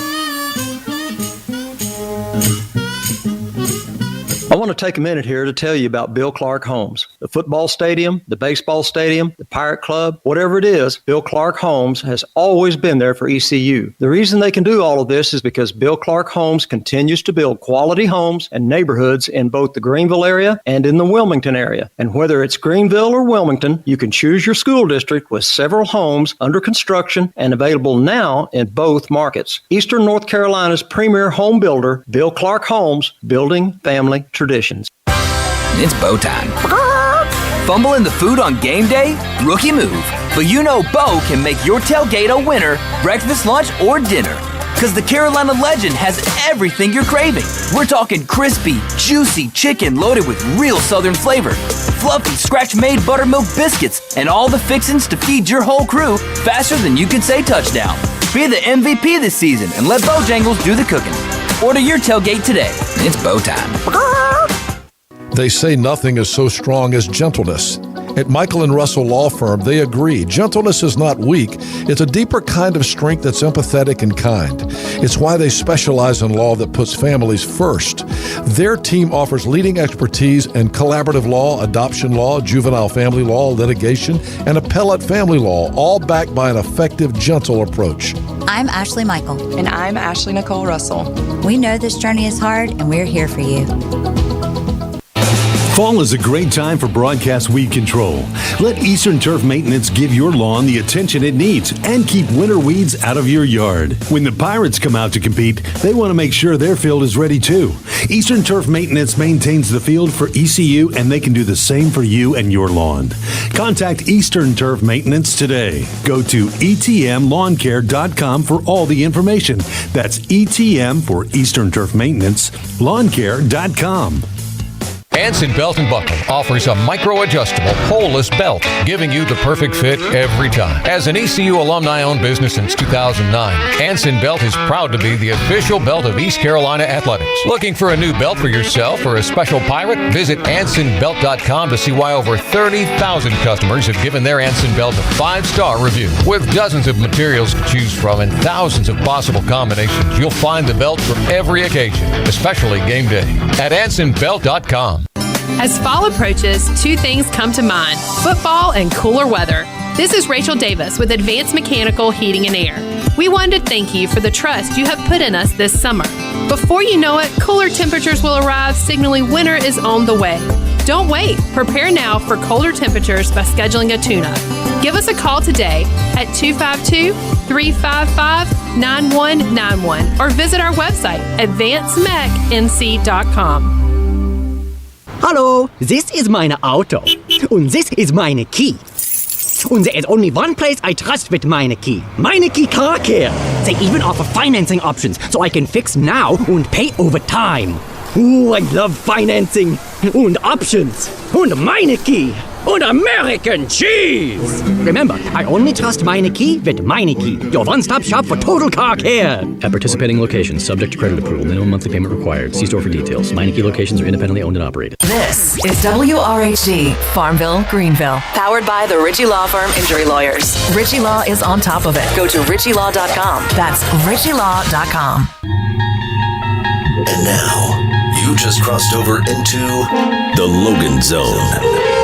I want to take a minute here to tell you about Bill Clark Homes. The football stadium, the baseball stadium, the Pirate Club, whatever it is, Bill Clark Homes has always been there for ECU. The reason they can do all of this is because Bill Clark Homes continues to build quality homes and neighborhoods in both the Greenville area and in the Wilmington area. And whether it's Greenville or Wilmington, you can choose your school district with several homes under construction and available now in both markets. Eastern North Carolina's premier home builder, Bill Clark Homes, building family traditions. It's bow time. Fumbling the food on game day? Rookie move. But Bo can make your tailgate a winner, breakfast, lunch, or dinner. Because the Carolina Legend has everything you're craving. We're talking crispy, juicy chicken loaded with real Southern flavor, fluffy, scratch-made buttermilk biscuits, and all the fixins to feed your whole crew faster than you can say touchdown. Be the MVP this season and let Bojangles do the cooking. Order your tailgate today. It's bow time. They say nothing is so strong as gentleness. At Michael & Russell Law Firm, they agree. Gentleness is not weak. It's a deeper kind of strength that's empathetic and kind. It's why they specialize in law that puts families first. Their team offers leading expertise in collaborative law, adoption law, juvenile family law, litigation, and appellate family law, all backed by an effective, gentle approach. I'm Ashley Michael. And I'm Ashley Nicole Russell. We know this journey is hard, and we're here for you. Fall is a great time for broadcast weed control. Let Eastern Turf Maintenance give your lawn the attention it needs and keep winter weeds out of your yard. When the Pirates come out to compete, they want to make sure their field is ready too. Eastern Turf Maintenance maintains the field for ECU, and they can do the same for you and your lawn. Contact Eastern Turf Maintenance today. Go to etmlawncare.com for all the information. That's ETM for Eastern Turf Maintenance, lawncare.com. Anson Belt & Buckle offers a micro-adjustable, holeless belt, giving you the perfect fit every time. As an ECU alumni-owned business since 2009, Anson Belt is proud to be the official belt of East Carolina Athletics. Looking for a new belt for yourself or a special pirate? Visit AnsonBelt.com to see why over 30,000 customers have given their Anson Belt a 5-star review. With dozens of materials to choose from and thousands of possible combinations, you'll find the belt for every occasion, especially game day. At AnsonBelt.com. As fall approaches, two things come to mind: football and cooler weather. This is Rachel Davis with Advanced Mechanical Heating and Air. We wanted to thank you for the trust you have put in us this summer. Before you know it, cooler temperatures will arrive, signaling winter is on the way. Don't wait. Prepare now for colder temperatures by scheduling a tune-up. Give us a call today at 252-355-9191 or visit our website, advancedmechnc.com. Hallo, this is meine Auto. Und this is meine key. And there is only one place I trust with meine key. Meine key Car Care. They even offer financing options, so I can fix now and pay over time. Ooh, I love financing. And options. And meine key. And American cheese. Remember, I only trust meine key with meine key. Your one-stop shop for total car care. At participating locations, subject to credit approval, minimum monthly payment required. See store for details. Meineke locations are independently owned and operated. This is WRHD, Farmville, Greenville. Powered by the Ritchie Law Firm Injury Lawyers. Ritchie Law is on top of it. Go to ritchielaw.com. That's ritchielaw.com. And now, you just crossed over into the Logan Zone.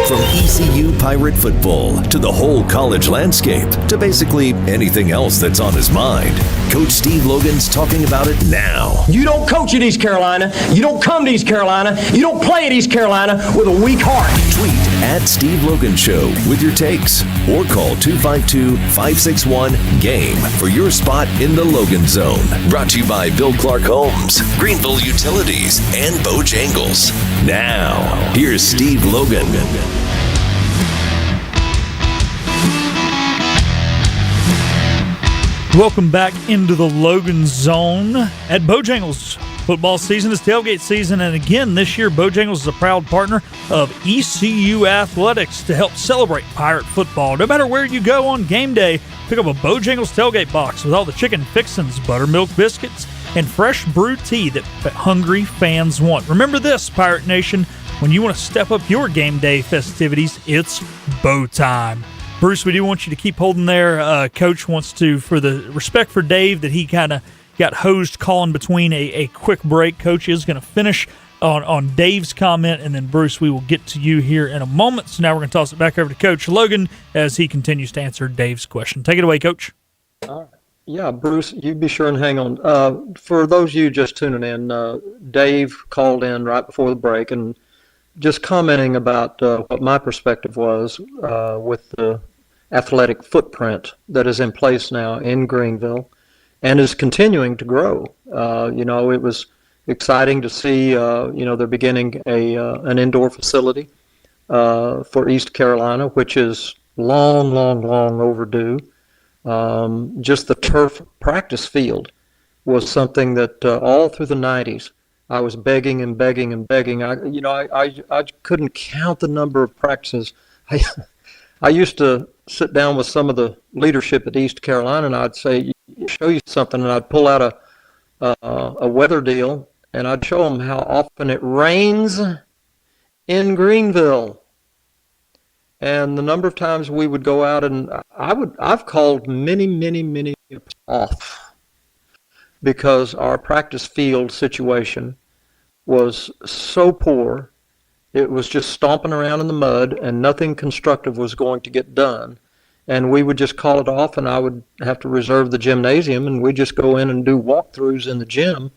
From ECU Pirate football to the whole college landscape to basically anything else that's on his mind, Coach Steve Logan's talking about it now. You don't coach at East Carolina. You don't come to East Carolina. You don't play at East Carolina with a weak heart. Tweet at Steve Logan Show with your takes or call 252-561-GAME for your spot in the Logan Zone. Brought to you by Bill Clark Homes, Greenville Utilities, and Bojangles. Now, here's Steve Logan. Welcome back into the Logan Zone. At Bojangles, football season is tailgate season, and again this year Bojangles is a proud partner of ECU Athletics to help celebrate Pirate football. No matter where you go on game day, pick up a Bojangles tailgate box with all the chicken fixins, buttermilk biscuits, and fresh brewed tea that hungry fans want. Remember this, Pirate Nation, when you want to step up your game day festivities, it's Bow time. Bruce, we do want you to keep holding there. Coach wants to, for the respect for Dave, that he kind of got hosed calling between a quick break. Coach is going to finish on Dave's comment, and then, Bruce, we will get to you here in a moment. So now we're going to toss it back over to Coach Logan as he continues to answer Dave's question. Take it away, Coach. All right. Yeah, Bruce, you be sure and hang on. For those of you just tuning in, Dave called in right before the break and just commenting about what my perspective was with the athletic footprint that is in place now in Greenville and is continuing to grow. It was exciting to see, they're beginning an indoor facility for East Carolina, which is long overdue. Just the turf practice field was something that all through the 90s I was begging and begging and begging. I couldn't count the number of practices. I used to sit down with some of the leadership at East Carolina, and I'd say, show you something, and I'd pull out a weather deal, and I'd show them how often it rains in Greenville. And the number of times we would go out, and I've called many off because our practice field situation was so poor. It was just stomping around in the mud, and nothing constructive was going to get done. and we would just call it off, and I would have to reserve the gymnasium, and we'd just go in and do walkthroughs in the gym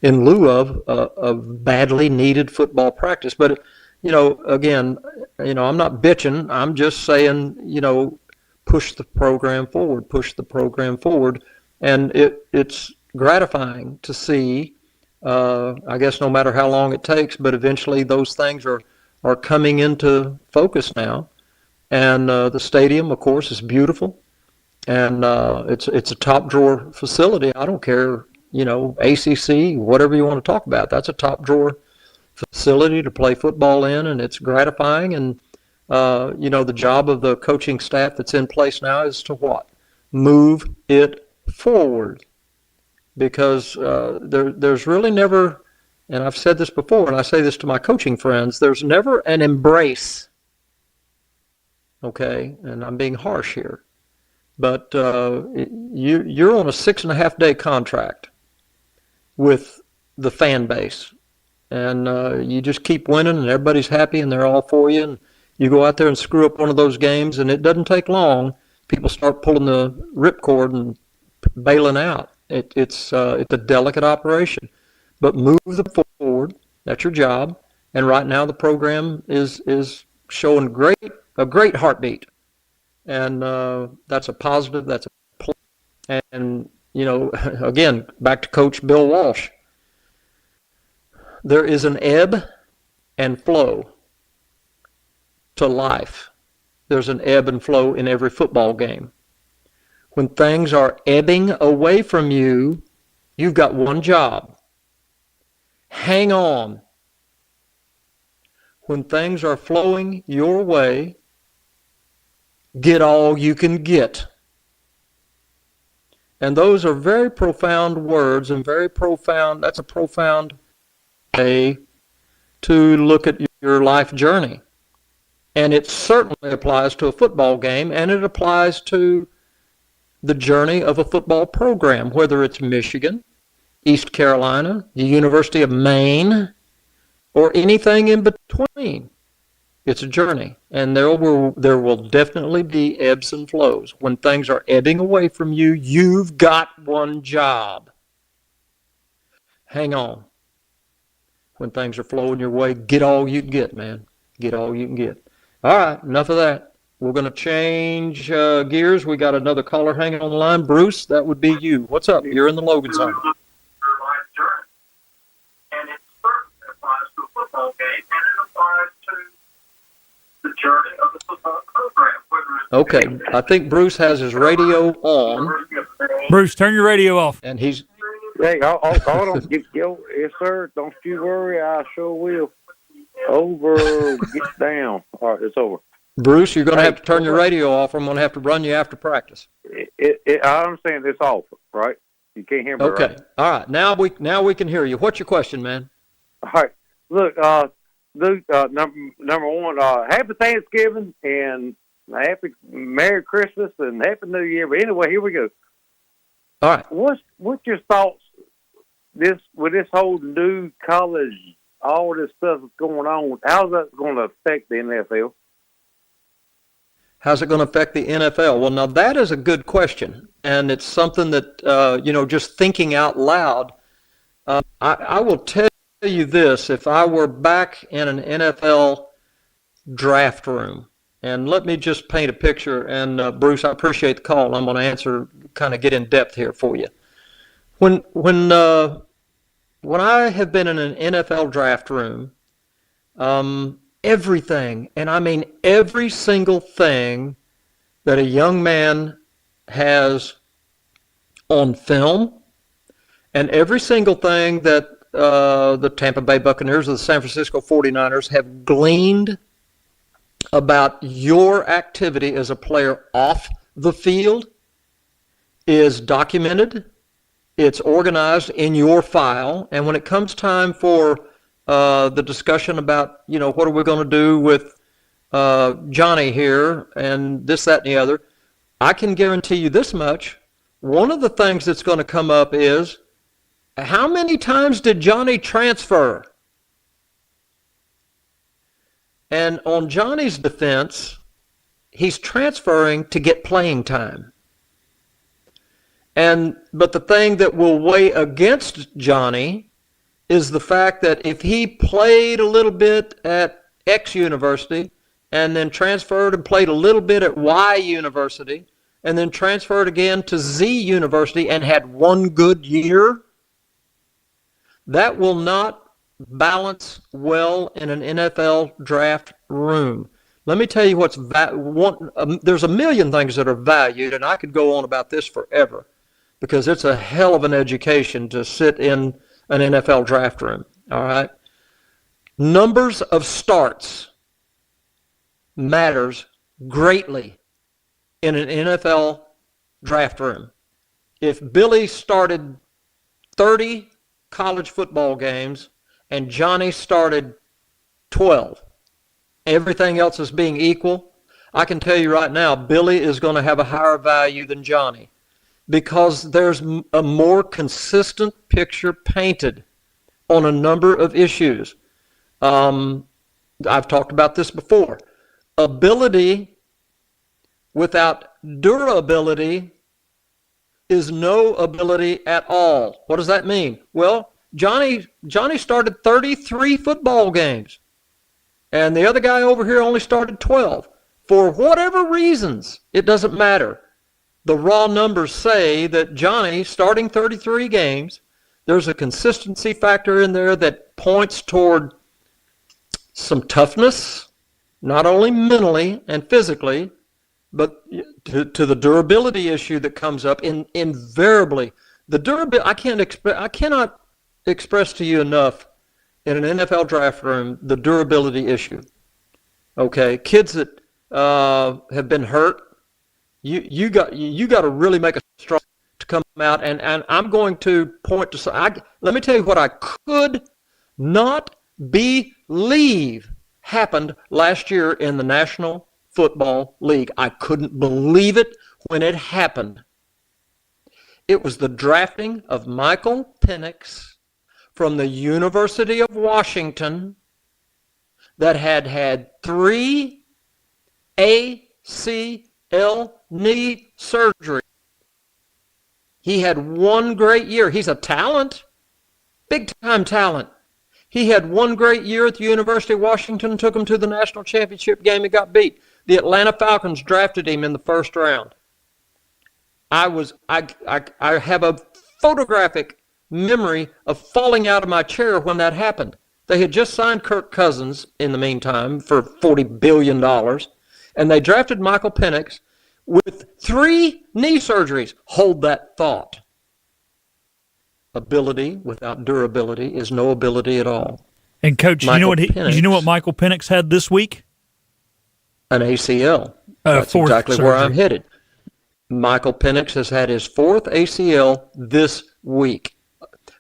in lieu of badly needed football practice. But, again, I'm not bitching. I'm just saying, push the program forward. And it's gratifying to see, I guess no matter how long it takes, but eventually those things are coming into focus now. And the stadium, of course, is beautiful. And it's a top drawer facility. I don't care, ACC, whatever you want to talk about. That's a top drawer facility to play football in, and it's gratifying. And the job of the coaching staff that's in place now is to what? Move it forward. Because there's really never, and I've said this before, and I say this to my coaching friends, there's never an embrace. Okay, and I'm being harsh here. But you're on a 6.5-day contract with the fan base, and you just keep winning, and everybody's happy, and they're all for you. And you go out there and screw up one of those games, and it doesn't take long. People start pulling the ripcord and bailing out. It's a delicate operation, but move them forward. That's your job. And right now, the program is showing a great heartbeat. And that's a positive, that's a plus. And, again, back to Coach Bill Walsh. There is an ebb and flow to life. There's an ebb and flow in every football game. When things are ebbing away from you, you've got one job. Hang on. When things are flowing your way, get all you can get. And those are very profound words and that's a profound way to look at your life journey. And it certainly applies to a football game, and it applies to the journey of a football program, whether it's Michigan, East Carolina, the University of Maine, or anything in between. It's a journey, and there will definitely be ebbs and flows. When things are ebbing away from you, you've got one job. Hang on. When things are flowing your way, get all you can get, man. Get all you can get. All right, enough of that. We're going to change gears. We got another caller hanging on the line. Bruce, that would be you. What's up? You're in the Logan Zone. And it certainly applies to a football game, and it applies to the journey of the football program. Okay, I think Bruce has his radio on. Bruce, turn your radio off. And he's... Hey, hold on. Yes, sir. Don't you worry. I sure will. Over. Get down. All right, it's over. Bruce, you're going to have to turn your radio off, or I'm going to have to run you after practice. I understand it's off, right? You can't hear me, okay. Right? All right. Now we can hear you. What's your question, man? All right. Look, Luke, number one, happy Thanksgiving and happy Merry Christmas and Happy New Year. But anyway, here we go. All right. What's your thoughts with this whole new college, all this stuff that's going on? How's that going to affect the NFL? How's it going to affect the NFL? Well, now that is a good question, and it's something that just thinking out loud. I will tell you this: if I were back in an NFL draft room, and let me just paint a picture. And Bruce, I appreciate the call. I'm going to answer, kind of get in depth here for you. When I have been in an NFL draft room, everything, and I mean every single thing that a young man has on film, and every single thing that the Tampa Bay Buccaneers or the San Francisco 49ers have gleaned about your activity as a player off the field is documented. It's organized in your file, and when it comes time for the discussion about, what are we going to do with Johnny here and this, that, and the other, I can guarantee you this much. One of the things that's going to come up is, how many times did Johnny transfer? And on Johnny's defense, he's transferring to get playing time. But the thing that will weigh against Johnny is the fact that if he played a little bit at X university and then transferred and played a little bit at Y university and then transferred again to Z university and had one good year, that will not balance well in an NFL draft room. Let me tell you what's there's a million things that are valued, and I could go on about this forever because it's a hell of an education to sit in an NFL draft room. All right? Numbers of starts matters greatly in an NFL draft room. If Billy started 30 college football games and Johnny started 12, everything else is being equal, I can tell you right now, Billy is going to have a higher value than Johnny because there's a more consistent picture painted on a number of issues. I've talked about this before. Ability without durability is no ability at all. What does that mean? Well, Johnny started 33 football games, and the other guy over here only started 12. For whatever reasons, it doesn't matter. The raw numbers say that Johnny, starting 33 games, there's a consistency factor in there that points toward some toughness, not only mentally and physically, but to the durability issue that comes up invariably. The durability, I cannot express to you enough in an NFL draft room the durability issue. Okay, kids that have been hurt, you got to really make a strong to come out, and I'm going to point to. Let me tell you what I could not believe happened last year in the National Football League. I couldn't believe it when it happened. It was the drafting of Michael Penix from the University of Washington that had 3 ACL knee surgery. He had one great year. He's a talent, big-time talent. He had one great year at the University of Washington, took him to the national championship game and got beat. The Atlanta Falcons drafted him in the first round. I have a photographic memory of falling out of my chair when that happened. They had just signed Kirk Cousins in the meantime for $40 billion, and they drafted Michael Penix with 3 knee surgeries. Hold that thought. Ability without durability is no ability at all. And Coach, you know what Michael Penix had this week? An ACL. That's exactly where I'm headed. Michael Penix has had his 4th ACL this week.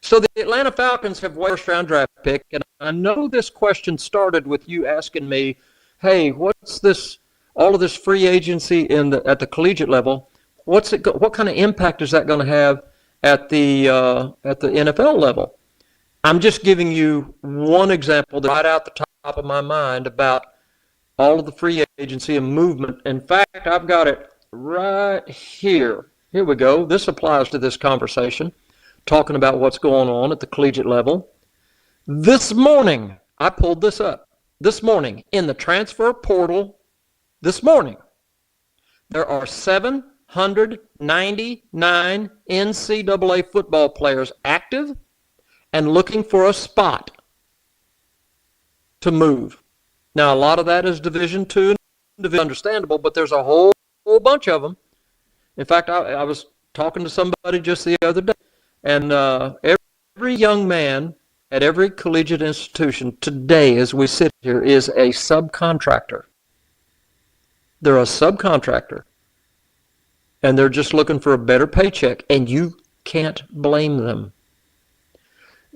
So the Atlanta Falcons have a first-round draft pick, and I know this question started with you asking me, hey, what's this, all of this free agency at the collegiate level, what kind of impact is that going to have at the NFL level? I'm just giving you one example that's right out the top of my mind about all of the free agency and movement. In fact, I've got it right here. Here we go. This applies to this conversation, talking about what's going on at the collegiate level. This morning, I pulled this up. This morning, in the transfer portal, this morning, there are 799 NCAA football players active and looking for a spot to move. Now, a lot of that is Division II, understandable, but there's a whole bunch of them. In fact, I was talking to somebody just the other day, and every young man at every collegiate institution today, as we sit here, is a subcontractor. They're a subcontractor, and they're just looking for a better paycheck, and you can't blame them.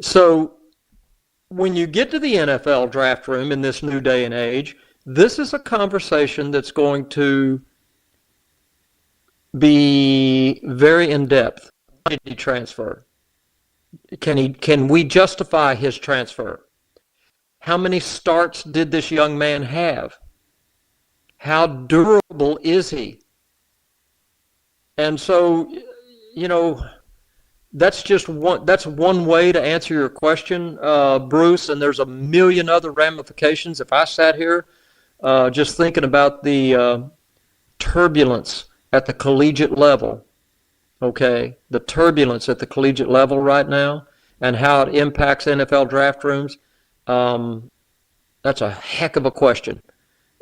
So when you get to the NFL draft room in this new day and age, this is a conversation that's going to be very in-depth. Did he transfer? Can we justify his transfer? How many starts did this young man have? how durable is he? And so, that's just one way to answer your question, Bruce, and there's a million other ramifications. If I sat here just thinking about the turbulence at the collegiate level, okay, the turbulence at the collegiate level right now and how it impacts NFL draft rooms, that's a heck of a question,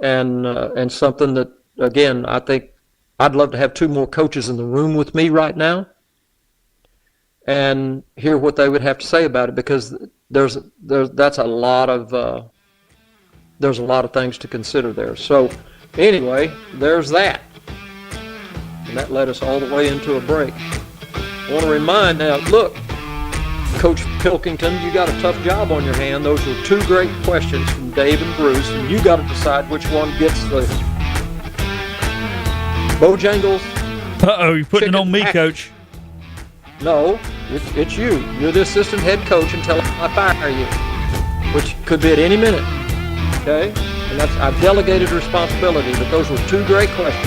and something that, again, I think I'd love to have two more coaches in the room with me right now and hear what they would have to say about it, because there's a lot of things to consider there. So anyway, there's that, and that led us all the way into a break. I want to remind now, look, Coach Pilkington, you got a tough job on your hand. Those were two great questions from Dave and Bruce, and you got to decide which one gets the Bojangles. Uh-oh, you're putting it on me, Coach. No, it's you. You're the assistant head coach until I fire you, which could be at any minute. Okay? And I've delegated responsibility, but those were two great questions.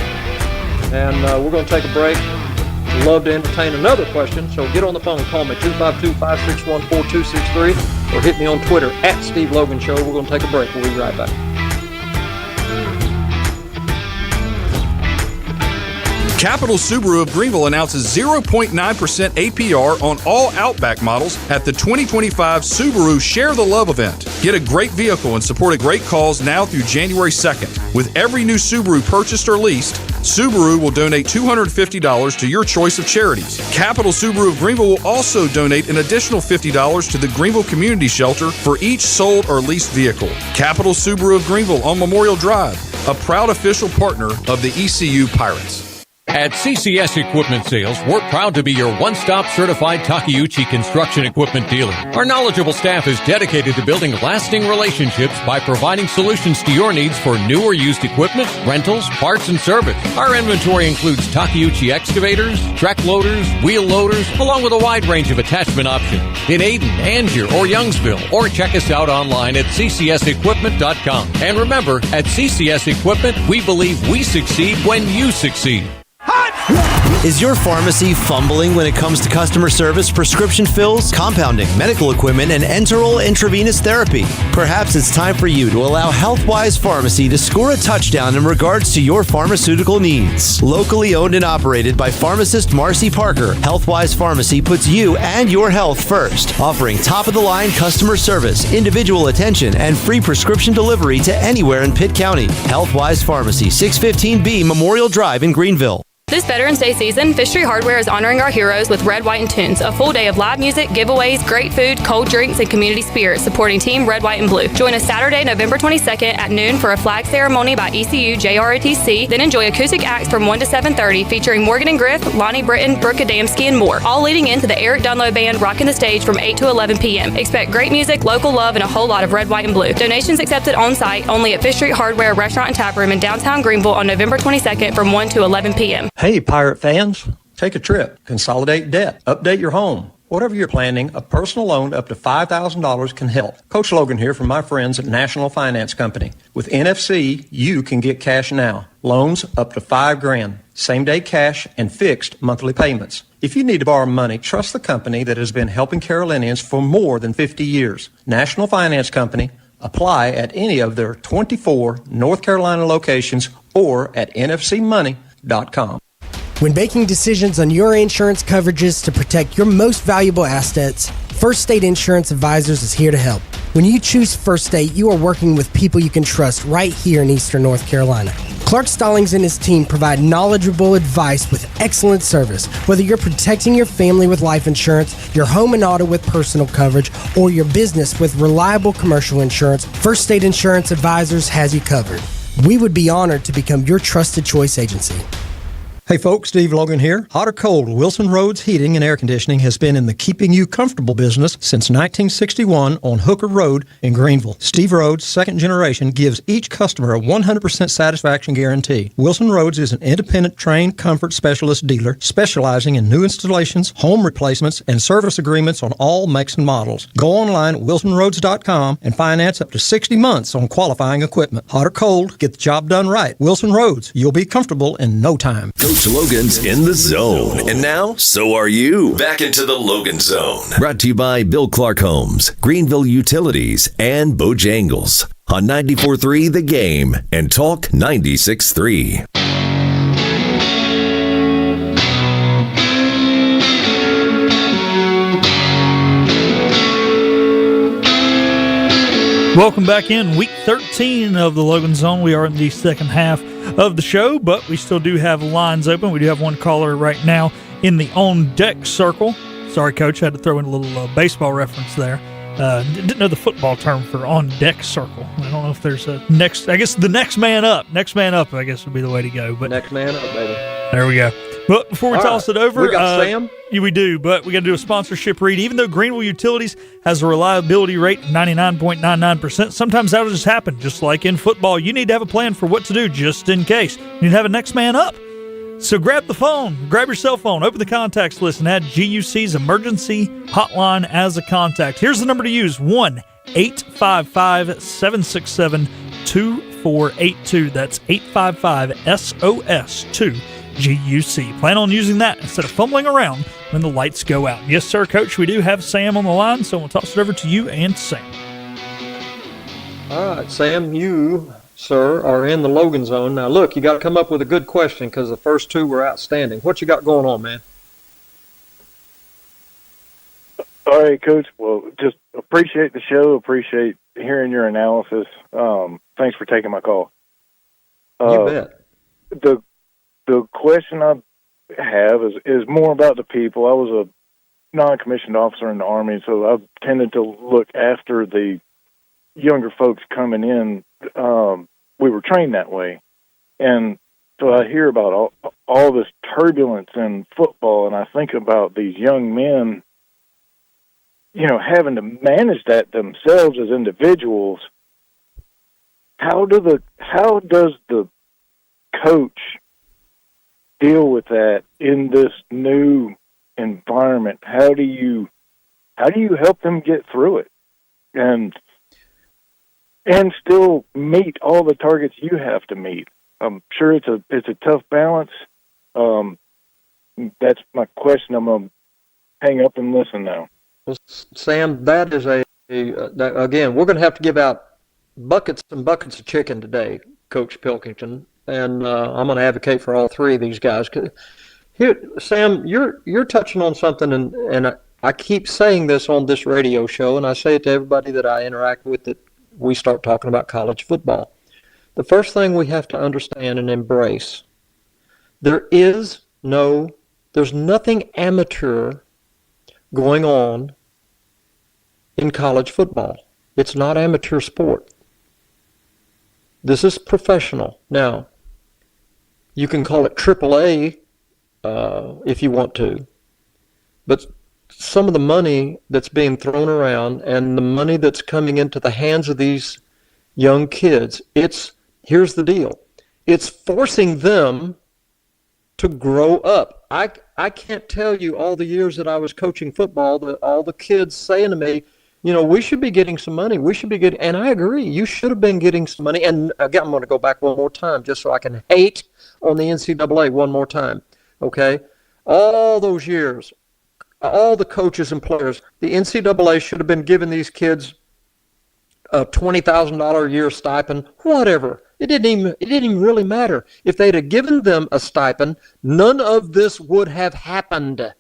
And we're going to take a break. I'd love to entertain another question, so get on the phone and call me, 252-561-4263, or hit me on Twitter, @SteveLoganShow. We're going to take a break. We'll be right back. Capital Subaru of Greenville announces 0.9% APR on all Outback models at the 2025 Subaru Share the Love event. Get a great vehicle and support a great cause now through January 2nd. With every new Subaru purchased or leased, Subaru will donate $250 to your choice of charities. Capital Subaru of Greenville will also donate an additional $50 to the Greenville Community Shelter for each sold or leased vehicle. Capital Subaru of Greenville on Memorial Drive, a proud official partner of the ECU Pirates. At CCS Equipment Sales, we're proud to be your one-stop certified Takeuchi construction equipment dealer. Our knowledgeable staff is dedicated to building lasting relationships by providing solutions to your needs for new or used equipment, rentals, parts, and service. Our inventory includes Takeuchi excavators, track loaders, wheel loaders, along with a wide range of attachment options in Ayden, Angier, or Youngsville, or check us out online at ccsequipment.com. And remember, at CCS Equipment, we believe we succeed when you succeed. Is your pharmacy fumbling when it comes to customer service, prescription fills, compounding, medical equipment, and enteral intravenous therapy? Perhaps it's time for you to allow HealthWise Pharmacy to score a touchdown in regards to your pharmaceutical needs. Locally owned and operated by pharmacist Marcy Parker, HealthWise Pharmacy puts you and your health first, offering top-of-the-line customer service, individual attention, and free prescription delivery to anywhere in Pitt County. HealthWise Pharmacy, 615B Memorial Drive in Greenville. This Veterans Day season, Fish Street Hardware is honoring our heroes with Red, White, and Tunes, a full day of live music, giveaways, great food, cold drinks, and community spirit, supporting Team Red, White, and Blue. Join us Saturday, November 22nd at noon for a flag ceremony by ECU JROTC, then enjoy acoustic acts from 1 to 7:30 featuring Morgan and Griff, Lonnie Britton, Brooke Adamski, and more, all leading into the Eric Dunlow Band rocking the stage from 8 to 11 p.m. Expect great music, local love, and a whole lot of Red, White, and Blue. Donations accepted on site only at Fish Street Hardware Restaurant and Tap Room in downtown Greenville on November 22nd from 1 to 11 p.m. Hey, Pirate fans, take a trip, consolidate debt, update your home. Whatever you're planning, a personal loan up to $5,000 can help. Coach Logan here from my friends at National Finance Company. With NFC, you can get cash now. Loans up to $5,000, same-day cash, and fixed monthly payments. If you need to borrow money, trust the company that has been helping Carolinians for more than 50 years. National Finance Company. Apply at any of their 24 North Carolina locations or at nfcmoney.com. When making decisions on your insurance coverages to protect your most valuable assets, First State Insurance Advisors is here to help. When you choose First State, you are working with people you can trust right here in Eastern North Carolina. Clark Stallings and his team provide knowledgeable advice with excellent service. Whether you're protecting your family with life insurance, your home and auto with personal coverage, or your business with reliable commercial insurance, First State Insurance Advisors has you covered. We would be honored to become your trusted choice agency. Hey folks, Steve Logan here. Hot or cold, Wilson Roads Heating and Air Conditioning has been in the keeping you comfortable business since 1961 on Hooker Road in Greenville. Steve Rhodes, second generation, gives each customer a 100% satisfaction guarantee. Wilson Roads is an independent trained comfort specialist dealer specializing in new installations, home replacements, and service agreements on all makes and models. Go online at wilsonroads.com and finance up to 60 months on qualifying equipment. Hot or cold, get the job done right. Wilson Roads, you'll be comfortable in no time. Coach Logan's in the zone. And now, so are you. Back into the Logan Zone. Brought to you by Bill Clark Homes, Greenville Utilities, and Bojangles. On 94.3 The Game and Talk 96.3. Welcome back in week 13 of the Logan Zone. We are in the second half of the show, but we still do have lines open. We do have one caller right now in the on deck circle. Sorry, Coach, I had to throw in a little baseball reference there. Didn't know the football term for on deck circle. I don't know if there's a next. I guess the next man up. Next man up, I guess, would be the way to go. But next man up, baby. There we go. But before we toss it over, we got Sam. Yeah, we do, but we got to do a sponsorship read. Even though Greenville Utilities has a reliability rate of 99.99%, sometimes outages happen. Just like in football, you need to have a plan for what to do just in case. You need to have a next man up. So grab the phone, grab your cell phone, open the contacts list, and add GUC's emergency hotline as a contact. Here's the number to use, 1-855-767-2482. That's 855-SOS-2. GUC. Plan on using that instead of fumbling around when the lights go out. Yes, sir, Coach. We do have Sam on the line, so we'll toss it over to you and Sam. All right, Sam, you, sir, are in the Logan Zone. Now, look, you got to come up with a good question because the first two were outstanding. What you got going on, man? All right, Coach. Well, just appreciate the show. Appreciate hearing your analysis. Thanks for taking my call. You bet. The question I have is more about the people. I was a non-commissioned officer in the Army, so I've tended to look after the younger folks coming in. We were trained that way. And so I hear about all this turbulence in football, and I think about these young men, having to manage that themselves as individuals. How does the coach deal with that in this new environment? How do you help them get through it and still meet all the targets you have to meet? I'm sure it's a tough balance. That's my question. I'm gonna hang up and listen now. Well, Sam, that is again, we're going to have to give out buckets and buckets of chicken today, Coach Pilkington. And I'm going to advocate for all three of these guys. Here, Sam, you're touching on something, and I keep saying this on this radio show, and I say it to everybody that I interact with that we start talking about college football. The first thing we have to understand and embrace, there's nothing amateur going on in college football. It's not amateur sport. This is professional. Now, you can call it AAA if you want to, but some of the money that's being thrown around and the money that's coming into the hands of these young kids, here's the deal. It's forcing them to grow up. I can't tell you all the years that I was coaching football that all the kids saying to me, we should be getting some money. We should be getting, and I agree, you should have been getting some money. And again, I'm going to go back one more time just so I can hate on the NCAA one more time, okay? All those years, all the coaches and players, the NCAA should have been giving these kids a $20,000 a year stipend, whatever. It didn't even really matter. If they'd have given them a stipend, none of this would have happened.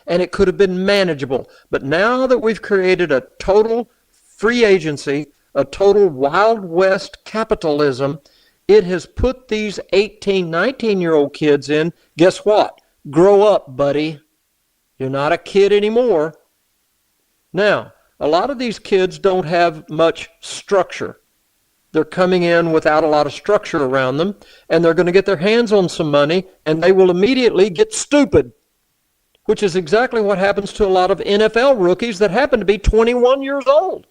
And it could have been manageable. But now that we've created a total free agency, a total Wild West capitalism, it has put these 18, 19-year-old kids in, guess what? Grow up, buddy. You're not a kid anymore. Now, a lot of these kids don't have much structure. They're coming in without a lot of structure around them, and they're going to get their hands on some money, and they will immediately get stupid, which is exactly what happens to a lot of NFL rookies that happen to be 21 years old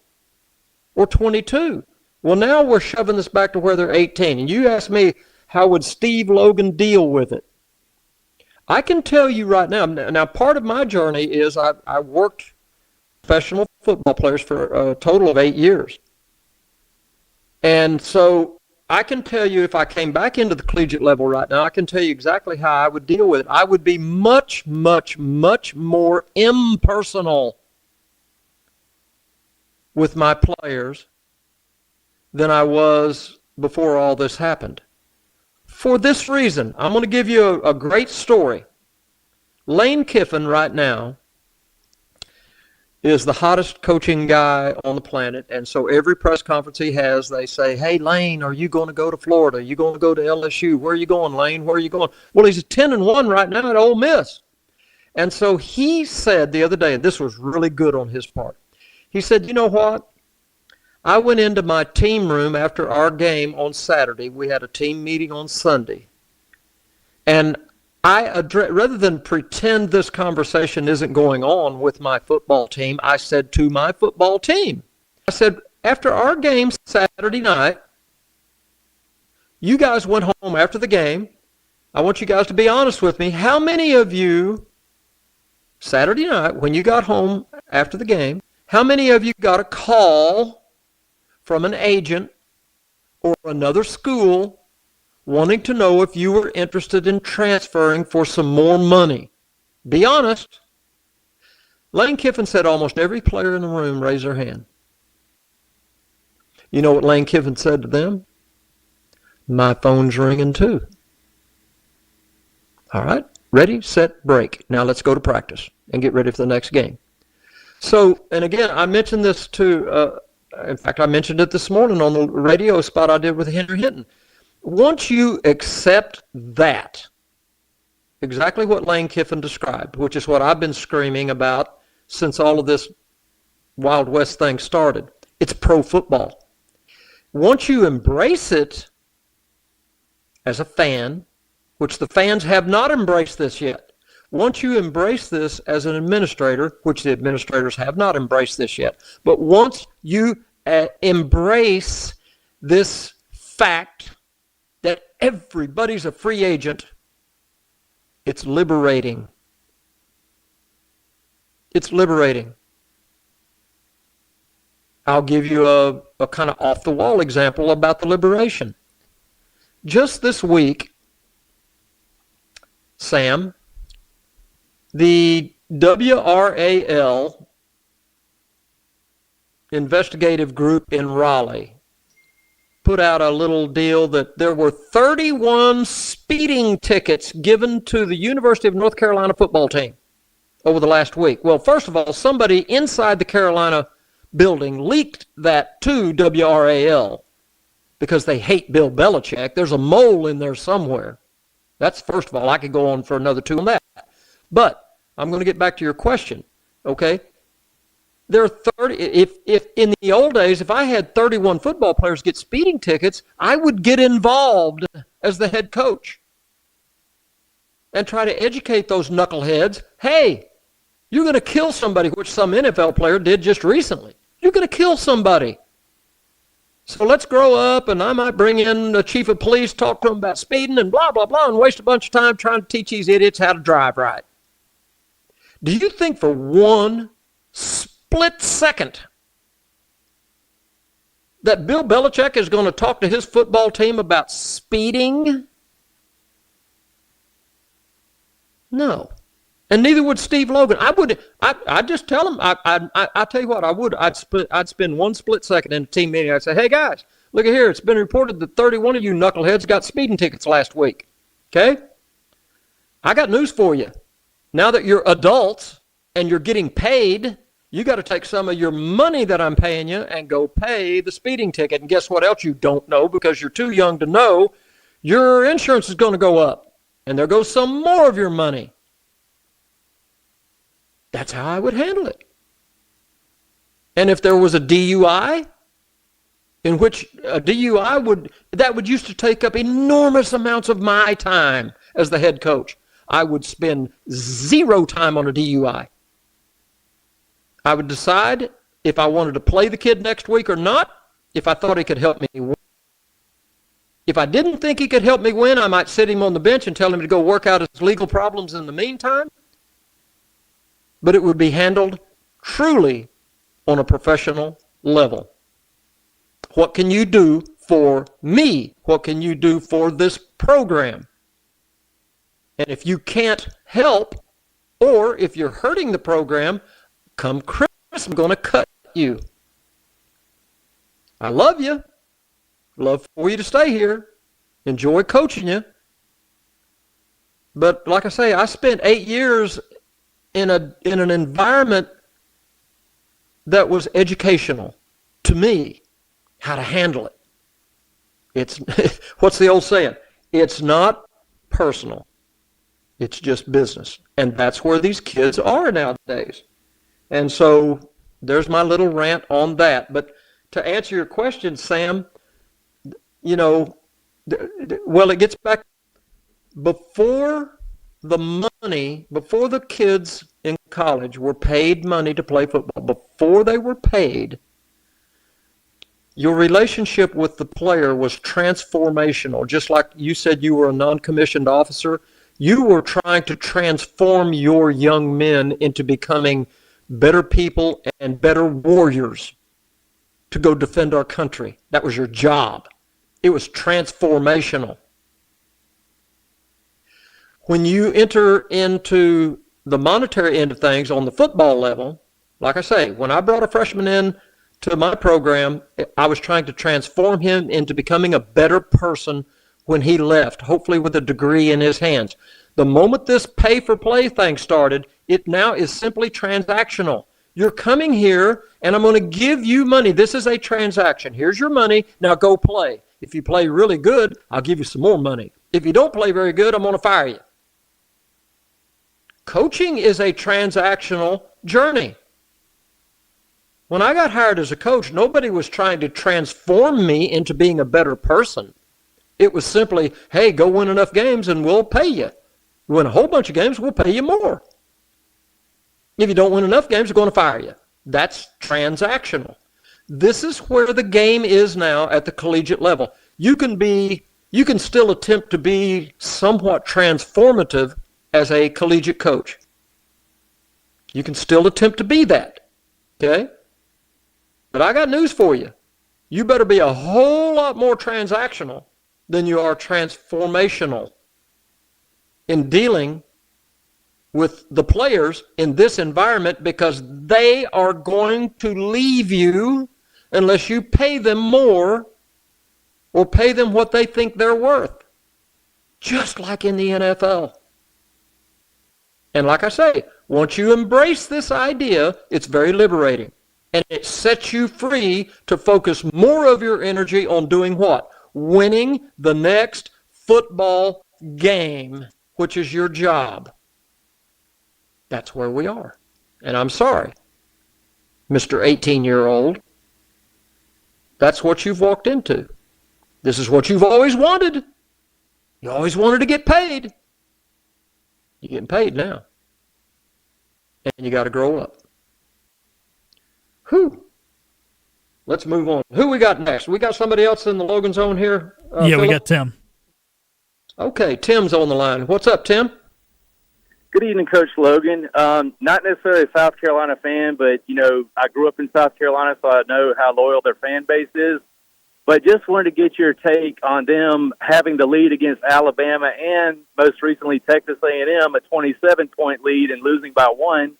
or 22. Well, now we're shoving this back to where they're 18. And you ask me, how would Steve Logan deal with it? I can tell you right now, part of my journey is I worked professional football players for a total of 8 years. And so I can tell you, if I came back into the collegiate level right now, I can tell you exactly how I would deal with it. I would be much, much, much more impersonal with my players than I was before all this happened. For this reason, I'm going to give you a great story. Lane Kiffin right now is the hottest coaching guy on the planet, and so every press conference he has, they say, hey, Lane, are you going to go to Florida? Are you going to go to LSU? Where are you going, Lane? Where are you going? Well, he's 10-1 right now at Ole Miss. And so he said the other day, and this was really good on his part, he said, you know what? I went into my team room after our game on Saturday. We had a team meeting on Sunday. And rather than pretend this conversation isn't going on with my football team, I said to my football team, I said, after our game Saturday night, you guys went home after the game. I want you guys to be honest with me. How many of you, Saturday night, when you got home after the game, how many of you got a call from an agent or another school wanting to know if you were interested in transferring for some more money? Be honest. Lane Kiffin said almost every player in the room raised their hand. You know what Lane Kiffin said to them? My phone's ringing too. All right, ready, set, break. Now let's go to practice and get ready for the next game. So, and again, I mentioned this to, in fact, I mentioned it this morning on the radio spot I did with Henry Hinton. Once you accept that, exactly what Lane Kiffin described, which is what I've been screaming about since all of this Wild West thing started, it's pro football. Once you embrace it as a fan, which the fans have not embraced this yet, once you embrace this as an administrator, which the administrators have not embraced this yet, but once you embrace this fact that everybody's a free agent, it's liberating. It's liberating. I'll give you a kind of off-the-wall example about the liberation. Just this week, Sam, the WRAL investigative group in Raleigh put out a little deal that there were 31 speeding tickets given to the University of North Carolina football team over the last week. Well, first of all, somebody inside the Carolina building leaked that to WRAL because they hate Bill Belichick. There's a mole in there somewhere. That's first of all. I could go on for another 2 on that. But I'm going to get back to your question, okay? There are 30, if in the old days, if I had 31 football players get speeding tickets, I would get involved as the head coach and try to educate those knuckleheads. Hey, you're going to kill somebody, which some NFL player did just recently. You're going to kill somebody. So let's grow up, and I might bring in the chief of police, talk to him about speeding and blah, blah, blah, and waste a bunch of time trying to teach these idiots how to drive right. Do you think for one split second that Bill Belichick is going to talk to his football team about speeding? No. And neither would Steve Logan. I'd just tell him, I tell you what, I'd spend one split second in a team meeting. I'd say, hey guys, look at here. It's been reported that 31 of you knuckleheads got speeding tickets last week. Okay? I got news for you. Now that you're adults and you're getting paid, you got to take some of your money that I'm paying you and go pay the speeding ticket. And guess what else you don't know because you're too young to know? Your insurance is going to go up. And there goes some more of your money. That's how I would handle it. And if there was a DUI, in which a DUI would used to take up enormous amounts of my time as the head coach. I would spend 0 time on a DUI. I would decide if I wanted to play the kid next week or not, if I thought he could help me win. If I didn't think he could help me win, I might sit him on the bench and tell him to go work out his legal problems in the meantime. But it would be handled truly on a professional level. What can you do for me? What can you do for this program? And if you can't help, or if you're hurting the program, come Christmas, I'm going to cut you. I love you. Love for you to stay here. Enjoy coaching you. But like I say, I spent 8 years in an environment that was educational to me, how to handle it. It's what's the old saying? It's not personal. It's just business. And that's where these kids are nowadays. And so there's my little rant on that. But to answer your question, Sam, you know, well, it gets back before the kids in college were paid money to play football, before they were paid, your relationship with the player was transformational. Just like you said you were a non-commissioned officer, you were trying to transform your young men into becoming better people and better warriors to go defend our country. That was your job. It was transformational. When you enter into the monetary end of things on the football level, like I say, when I brought a freshman in to my program, I was trying to transform him into becoming a better person when he left, hopefully with a degree in his hands. The moment this pay-for-play thing started, it now is simply transactional. You're coming here, and I'm going to give you money. This is a transaction. Here's your money. Now go play. If you play really good, I'll give you some more money. If you don't play very good, I'm going to fire you. Coaching is a transactional journey. When I got hired as a coach, nobody was trying to transform me into being a better person. It was simply, hey, go win enough games and we'll pay you. You win a whole bunch of games, we'll pay you more. If you don't win enough games, we're going to fire you. That's transactional. This is where the game is now at the collegiate level. You can still attempt to be somewhat transformative as a collegiate coach. You can still attempt to be that. Okay? But I got news for you. You better be a whole lot more transactional than you are transformational in dealing with the players in this environment, because they are going to leave you unless you pay them more or pay them what they think they're worth. Just like in the NFL. And like I say, once you embrace this idea, it's very liberating. And it sets you free to focus more of your energy on doing what? Winning the next football game, which is your job. That's where we are. And I'm sorry, Mr. 18-year-old, that's what you've walked into. This is what you've always wanted. You always wanted to get paid. You're getting paid now. And you got to grow up. Whew. Let's move on. Who we got next? We got somebody else in the Logan Zone here? Yeah, Phillip? we got Tim. Okay, Tim's on the line. What's up, Tim? Good evening, Coach Logan. Not necessarily a South Carolina fan, but, you know, I grew up in South Carolina, so I know how loyal their fan base is. But just wanted to get your take on them having the lead against Alabama and, most recently, Texas A&M, a 27-point lead and losing by 1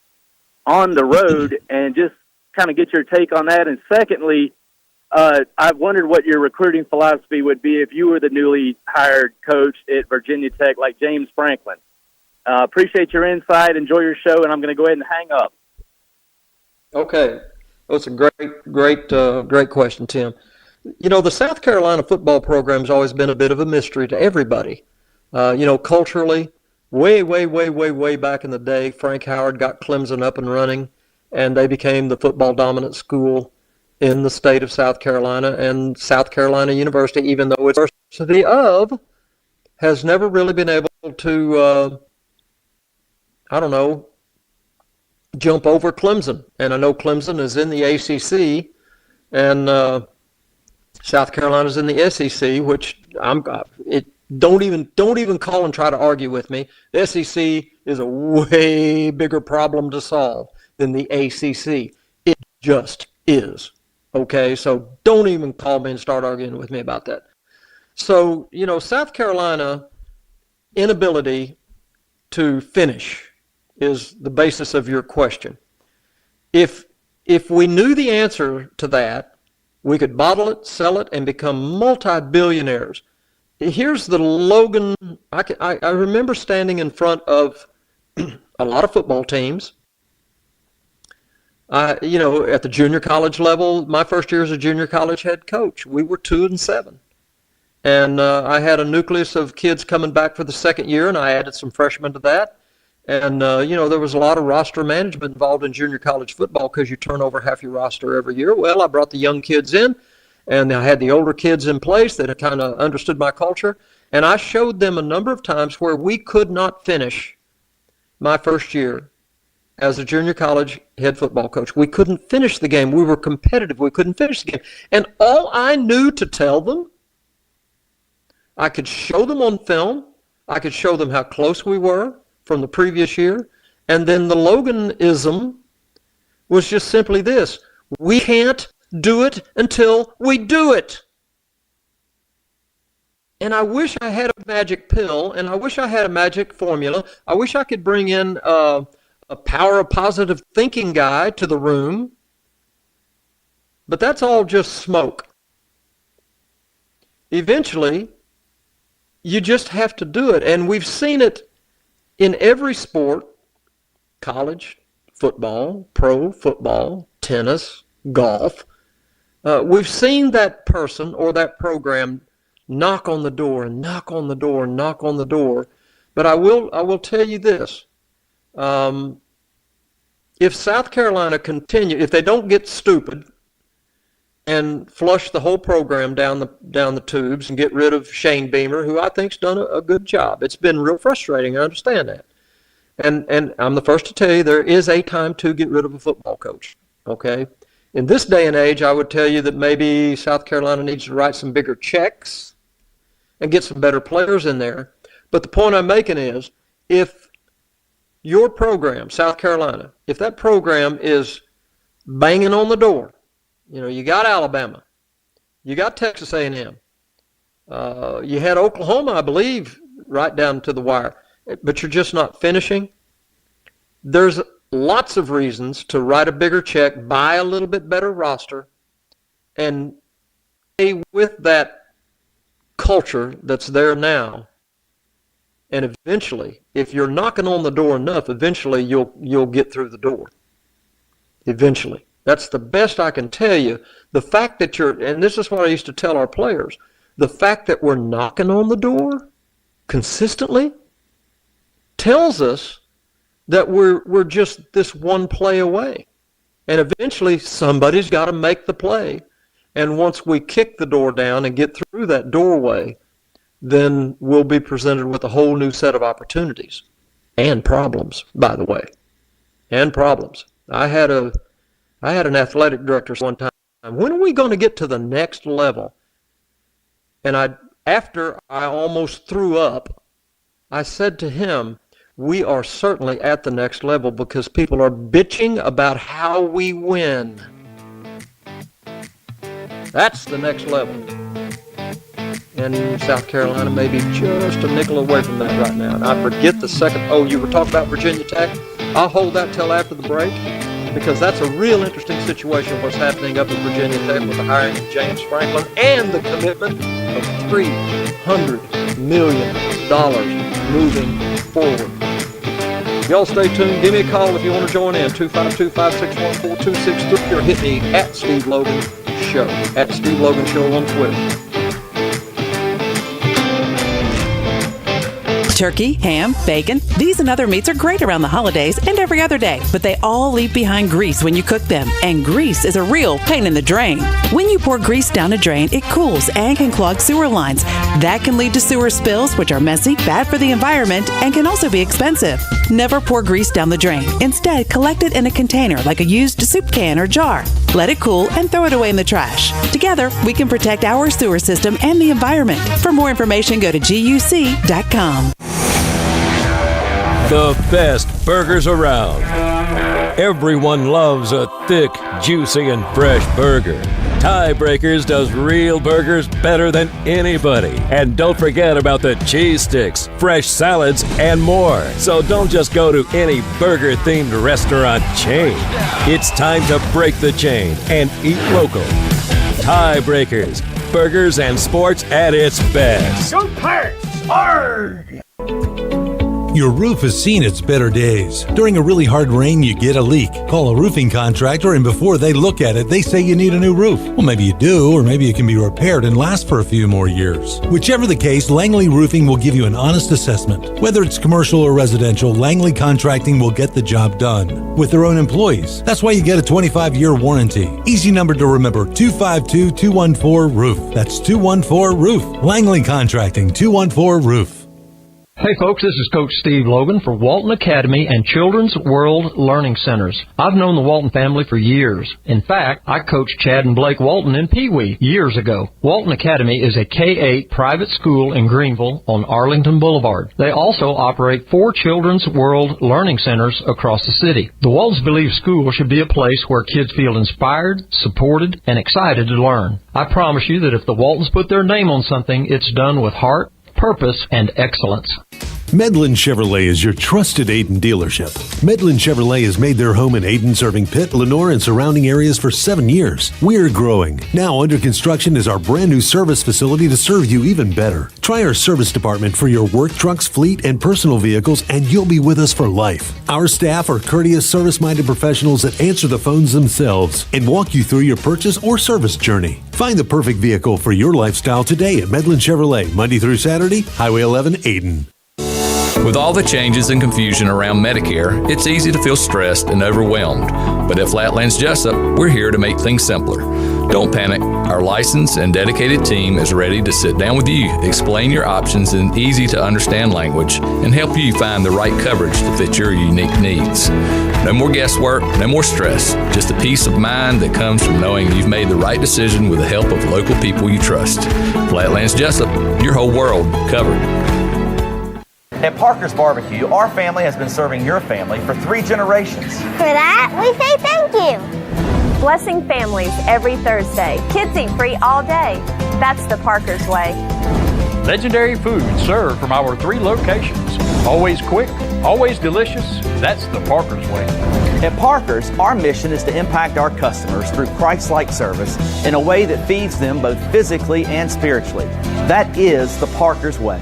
on the road, and just kind of get your take on that. And secondly, I've wondered what your recruiting philosophy would be if you were the newly hired coach at Virginia Tech, like James Franklin. Appreciate your insight. Enjoy your show, and I'm going to go ahead and hang up. Okay. That's a great question, Tim. You know, the South Carolina football program has always been a bit of a mystery to everybody. You know, culturally, way back in the day, Frank Howard got Clemson up and running, and they became the football dominant school in the state of South Carolina, and South Carolina University, even though it's University of, has never really been able to, jump over Clemson. And I know Clemson is in the ACC, and South Carolina's in the SEC, which don't even call and try to argue with me. The SEC is a way bigger problem to solve than the ACC. It just is. Okay, so don't even call me and start arguing with me about that. So, South Carolina inability to finish is the basis of your question. If we knew the answer to that, we could bottle it, sell it, and become multi-billionaires. Here's the Logan. I remember standing in front of a lot of football teams. At the junior college level, my first year as a junior college head coach, we were 2-7. And I had a nucleus of kids coming back for the second year, and I added some freshmen to that. And, there was a lot of roster management involved in junior college football because you turn over half your roster every year. Well, I brought the young kids in, and I had the older kids in place that kind of understood my culture. And I showed them a number of times where we could not finish my first year as a junior college head football coach. We couldn't finish the game. We were competitive. We couldn't finish the game. And all I knew to tell them, I could show them on film. I could show them how close we were from the previous year. And then the Loganism was just simply this: we can't do it until we do it. And I wish I had a magic pill, and I wish I had a magic formula. I wish I could bring in a power of positive thinking guy to the room. But that's all just smoke. Eventually, you just have to do it. And we've seen it in every sport: college, football, pro football, tennis, golf. We've seen that person or that program knock on the door and knock on the door and knock on the door. But I will tell you this. If South Carolina if they don't get stupid and flush the whole program down the tubes and get rid of Shane Beamer, who I think's done a good job. It's been real frustrating. I understand that. And I'm the first to tell you there is a time to get rid of a football coach. Okay? In this day and age, I would tell you that maybe South Carolina needs to write some bigger checks and get some better players in there. But the point I'm making is, if your program, South Carolina, if that program is banging on the door, you got Alabama, you got Texas A&M, you had Oklahoma, I believe, right down to the wire, but you're just not finishing. There's lots of reasons to write a bigger check, buy a little bit better roster, and stay with that culture that's there now. And eventually, if you're knocking on the door enough, eventually you'll get through the door. Eventually. That's the best I can tell you. The fact that and this is what I used to tell our players, the fact that we're knocking on the door consistently tells us that we're just this one play away. And eventually somebody's got to make the play. And once we kick the door down and get through that doorway, then we'll be presented with a whole new set of opportunities and problems, by the way, and problems. I had an athletic director one time. When are we going to get to the next level? And after I almost threw up, I said to him, we are certainly at the next level because people are bitching about how we win. That's the next level. And South Carolina may be just a nickel away from that right now. And I forget the second. Oh, you were talking about Virginia Tech? I'll hold that till after the break because that's a real interesting situation what's happening up at Virginia Tech with the hiring of James Franklin and the commitment of $300 million moving forward. Y'all stay tuned. Give me a call if you want to join in. 252-561-4263 or hit me at Steve Logan Show. At Steve Logan Show on Twitter. Turkey, ham, bacon. These and other meats are great around the holidays and every other day, but they all leave behind grease when you cook them, and grease is a real pain in the drain. When you pour grease down a drain, it cools and can clog sewer lines. That can lead to sewer spills, which are messy, bad for the environment, and can also be expensive. Never pour grease down the drain. Instead, collect it in a container like a used soup can or jar. Let it cool and throw it away in the trash. Together, we can protect our sewer system and the environment. For more information, go to guc.com. The best burgers around. Everyone loves a thick, juicy, and fresh burger. Tiebreakers does real burgers better than anybody. And don't forget about the cheese sticks, fresh salads, and more. So don't just go to any burger-themed restaurant chain. It's time to break the chain and eat local. Tiebreakers, burgers and sports at its best. Go Pirates! Arrgh! Your roof has seen its better days. During a really hard rain, you get a leak. Call a roofing contractor, and before they look at it, they say you need a new roof. Well, maybe you do, or maybe it can be repaired and last for a few more years. Whichever the case, Langley Roofing will give you an honest assessment. Whether it's commercial or residential, Langley Contracting will get the job done with their own employees. That's why you get a 25-year warranty. Easy number to remember, 252-214-ROOF. That's 214-ROOF. Langley Contracting, 214-ROOF. Hey folks, this is Coach Steve Logan for Walton Academy and Children's World Learning Centers. I've known the Walton family for years. In fact, I coached Chad and Blake Walton in Pee Wee years ago. Walton Academy is a K-8 private school in Greenville on Arlington Boulevard. They also operate 4 Children's World Learning Centers across the city. The Waltons believe school should be a place where kids feel inspired, supported, and excited to learn. I promise you that if the Waltons put their name on something, it's done with heart, purpose, and excellence. Medlin Chevrolet is your trusted Ayden dealership. Medlin Chevrolet has made their home in Ayden, serving Pitt, Lenore, and surrounding areas for 7 years. We're growing. Now under construction is our brand new service facility to serve you even better. Try our service department for your work trucks, fleet, and personal vehicles, and you'll be with us for life. Our staff are courteous, service-minded professionals that answer the phones themselves and walk you through your purchase or service journey. Find the perfect vehicle for your lifestyle today at Medlin Chevrolet, Monday through Saturday, Highway 11, Ayden. With all the changes and confusion around Medicare, it's easy to feel stressed and overwhelmed. But at Flatlands Jessup, we're here to make things simpler. Don't panic. Our licensed and dedicated team is ready to sit down with you, explain your options in easy-to-understand language, and help you find the right coverage to fit your unique needs. No more guesswork, no more stress, just the peace of mind that comes from knowing you've made the right decision with the help of local people you trust. Flatlands Jessup, your whole world covered. At Parker's Barbecue, our family has been serving your family for 3 generations. For that, we say thank you. Blessing families every Thursday. Kids eat free all day. That's the Parker's way. Legendary food served from our 3 locations. Always quick, always delicious. That's the Parker's way. At Parker's, our mission is to impact our customers through Christ-like service in a way that feeds them both physically and spiritually. That is the Parker's way.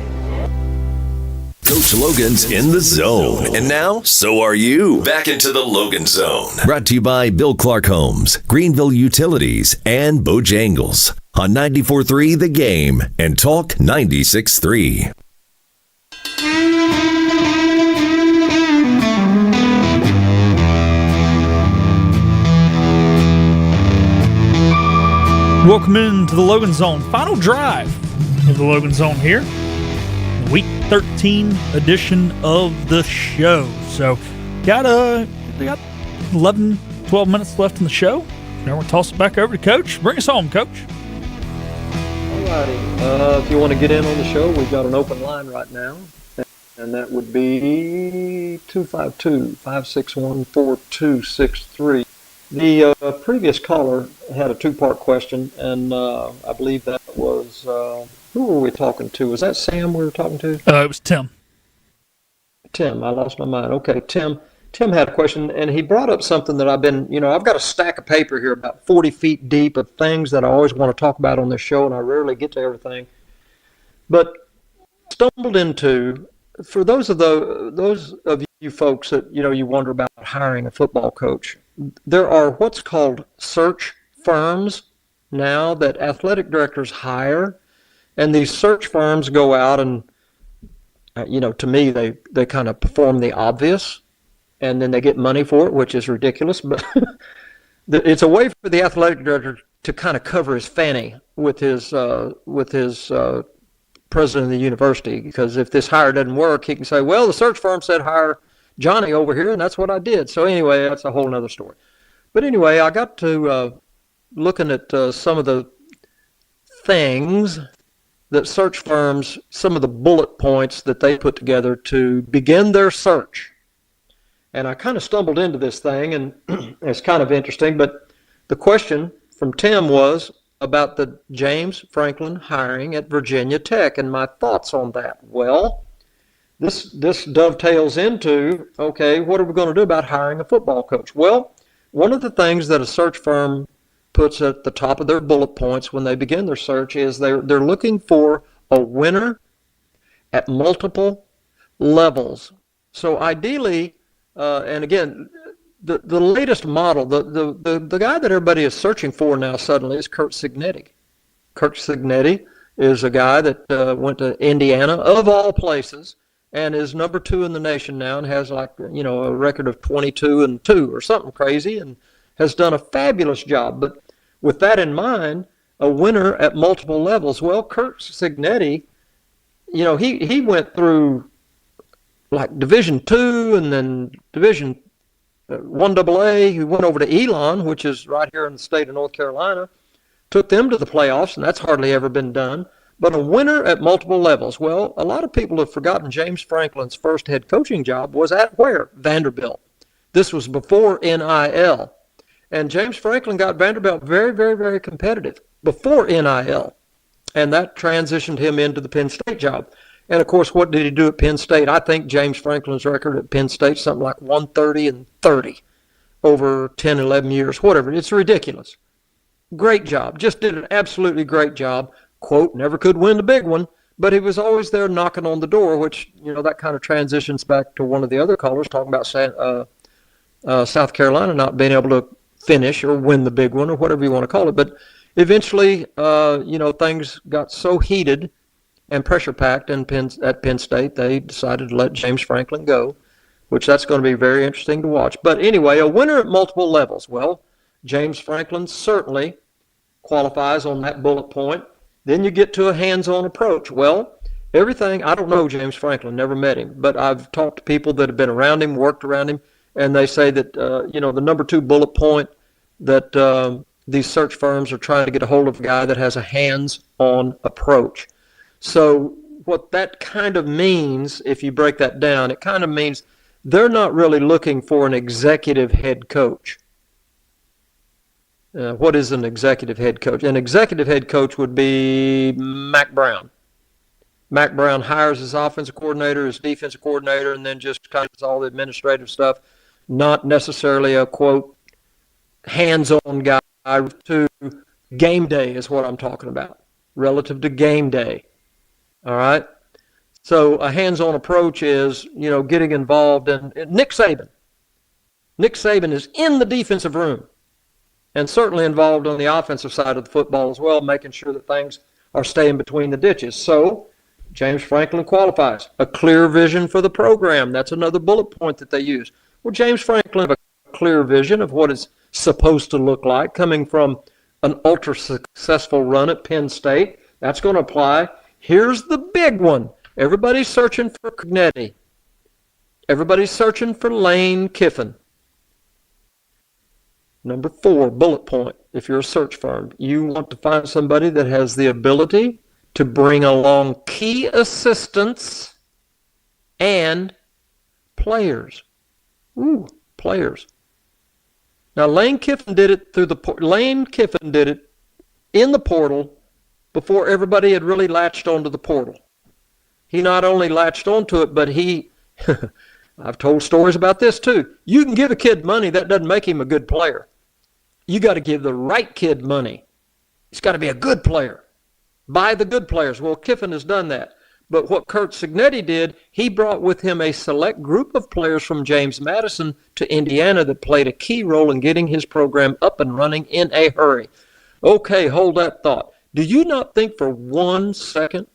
Coach Logan's in the zone. And now, so are you. Back into the Logan Zone. Brought to you by Bill Clark Homes, Greenville Utilities, and Bojangles. On 94.3 The Game and Talk 96.3. Welcome into the Logan Zone. Final drive of the Logan Zone here. Week 13 edition of the show. So, we got 11, 12 minutes left in the show. Now we're going to toss it back over to Coach. Bring us home, Coach. All righty. If you want to get in on the show, we've got an open line right now. And that would be 252-561-4263. The previous caller had a 2-part question, and I believe that was... who were we talking to? Was that Sam we were talking to? It was Tim. Tim, I lost my mind. Okay, Tim had a question, and he brought up something that I've got a stack of paper here about 40 feet deep of things that I always want to talk about on this show, and I rarely get to everything. But stumbled into, for those of you folks that, you wonder about hiring a football coach, there are what's called search firms now that athletic directors hire. And these search firms go out and To me, they kind of perform the obvious, and then they get money for it, which is ridiculous. But it's a way for the athletic director to kind of cover his fanny with his president of the university, because if this hire doesn't work, he can say, well, the search firm said hire Johnny over here, and that's what I did. So anyway, that's a whole other story. But anyway, I got to looking at some of the things that search firms, some of the bullet points that they put together to begin their search. And I kind of stumbled into this thing, and it's kind of interesting, but the question from Tim was about the James Franklin hiring at Virginia Tech and my thoughts on that. Well, this dovetails into, okay, what are we going to do about hiring a football coach? Well, one of the things that a search firm puts at the top of their bullet points when they begin their search is they're looking for a winner at multiple levels. So ideally, and again, the latest model, the guy that everybody is searching for now suddenly is Curt Cignetti. Curt Cignetti is a guy that went to Indiana, of all places, and is number 2 in the nation now, and has a record of 22-2 or something crazy, and has done a fabulous job. But with that in mind, a winner at multiple levels. Well, Curt Cignetti, he went through like Division II and then Division 1AA. He went over to Elon, which is right here in the state of North Carolina, took them to the playoffs, and that's hardly ever been done. But a winner at multiple levels. Well, a lot of people have forgotten James Franklin's first head coaching job was at where? Vanderbilt. This was before NIL. And James Franklin got Vanderbilt very, very, very competitive before NIL. And that transitioned him into the Penn State job. And, of course, what did he do at Penn State? I think James Franklin's record at Penn State is something like 130-30 over 10, 11 years, whatever. It's ridiculous. Great job. Just did an absolutely great job. Quote, never could win the big one, but he was always there knocking on the door, which, that kind of transitions back to one of the other callers talking about South Carolina not being able to finish or win the big one or whatever you want to call it. But eventually, things got so heated and pressure-packed at Penn State, they decided to let James Franklin go, which that's going to be very interesting to watch. But anyway, a winner at multiple levels. Well, James Franklin certainly qualifies on that bullet point. Then you get to a hands-on approach. Well, everything, I don't know James Franklin, never met him, but I've talked to people that have been around him, worked around him, and they say that, the number 2 bullet point that these search firms are trying to get a hold of a guy that has a hands-on approach. So what that kind of means, if you break that down, it kind of means they're not really looking for an executive head coach. What is an executive head coach? An executive head coach would be Mack Brown. Mack Brown hires his offensive coordinator, his defensive coordinator, and then just kind of does all the administrative stuff. Not necessarily a, quote, hands-on guy. To game day is what I'm talking about, relative to game day. All right? So a hands-on approach is, getting involved in Nick Saban. Nick Saban is in the defensive room and certainly involved on the offensive side of the football as well, making sure that things are staying between the ditches. So James Franklin qualifies. A clear vision for the program. That's another bullet point that they use. Well, James Franklin have a clear vision of what it's supposed to look like, coming from an ultra-successful run at Penn State. That's going to apply. Here's the big one. Everybody's searching for Cignetti. Everybody's searching for Lane Kiffin. Number 4, bullet point, if you're a search firm, you want to find somebody that has the ability to bring along key assistants and players. Players. Now, Lane Kiffin did it in the portal before everybody had really latched onto the portal. He not only latched onto it, but I've told stories about this too. You can give a kid money, that doesn't make him a good player. You got to give the right kid money. He's got to be a good player. Buy the good players. Well, Kiffin has done that. But what Curt Cignetti did, he brought with him a select group of players from James Madison to Indiana that played a key role in getting his program up and running in a hurry. Okay, hold that thought. Do you not think for 1 second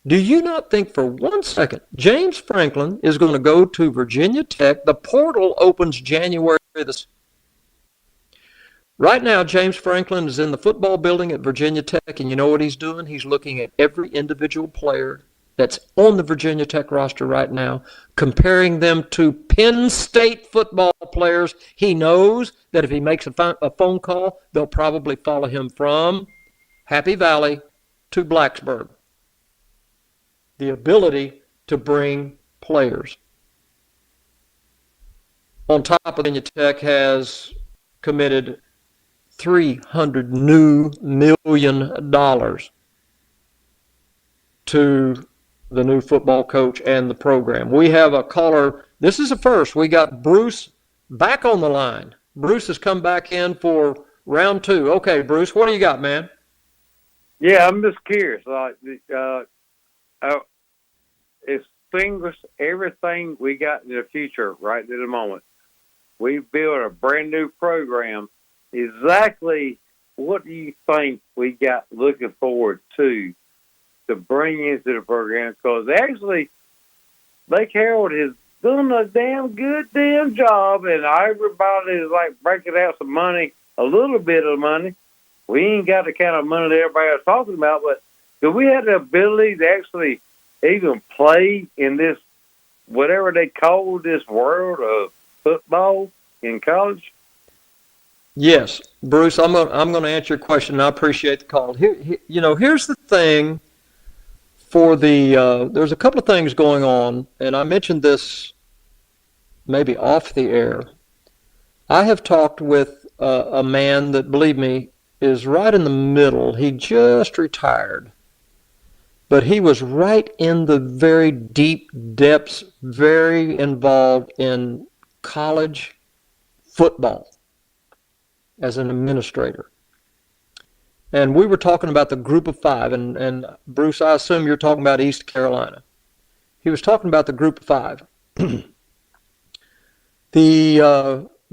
Do you not think for 1 second James Franklin is going to go to Virginia Tech? The portal opens January this. Right now, James Franklin is in the football building at Virginia Tech, and you know what he's doing? He's looking at every individual player that's on the Virginia Tech roster right now, comparing them to Penn State football players. He knows that if he makes a phone call, they'll probably follow him from Happy Valley to Blacksburg. The ability to bring players. On top of Virginia Tech has committed $300 million to the new football coach and the program. We have a caller. This is a first. We got Bruce back on the line. Bruce has come back in for round 2. Okay, Bruce, what do you got, man? Yeah, I'm just curious. Extinguish everything we got in the future right at the moment. We built a brand new program. Exactly what do you think we got looking forward to bring into the program? Because actually, Lake Harold has done a damn job, and everybody is like breaking out some money, a little bit of money. We ain't got the kind of money that everybody is talking about, but do we have the ability to actually even play in this, whatever they call this world of football in college? Yes, Bruce, I'm going to answer your question, and I appreciate the call. Here's the thing for there's a couple of things going on, and I mentioned this maybe off the air. I have talked with a man that, believe me, is right in the middle. He just retired, but he was right in the very deep depths, very involved in college football as an administrator. And we were talking about the group of 5, and Bruce, I assume you're talking about East Carolina. He was talking about the group of 5.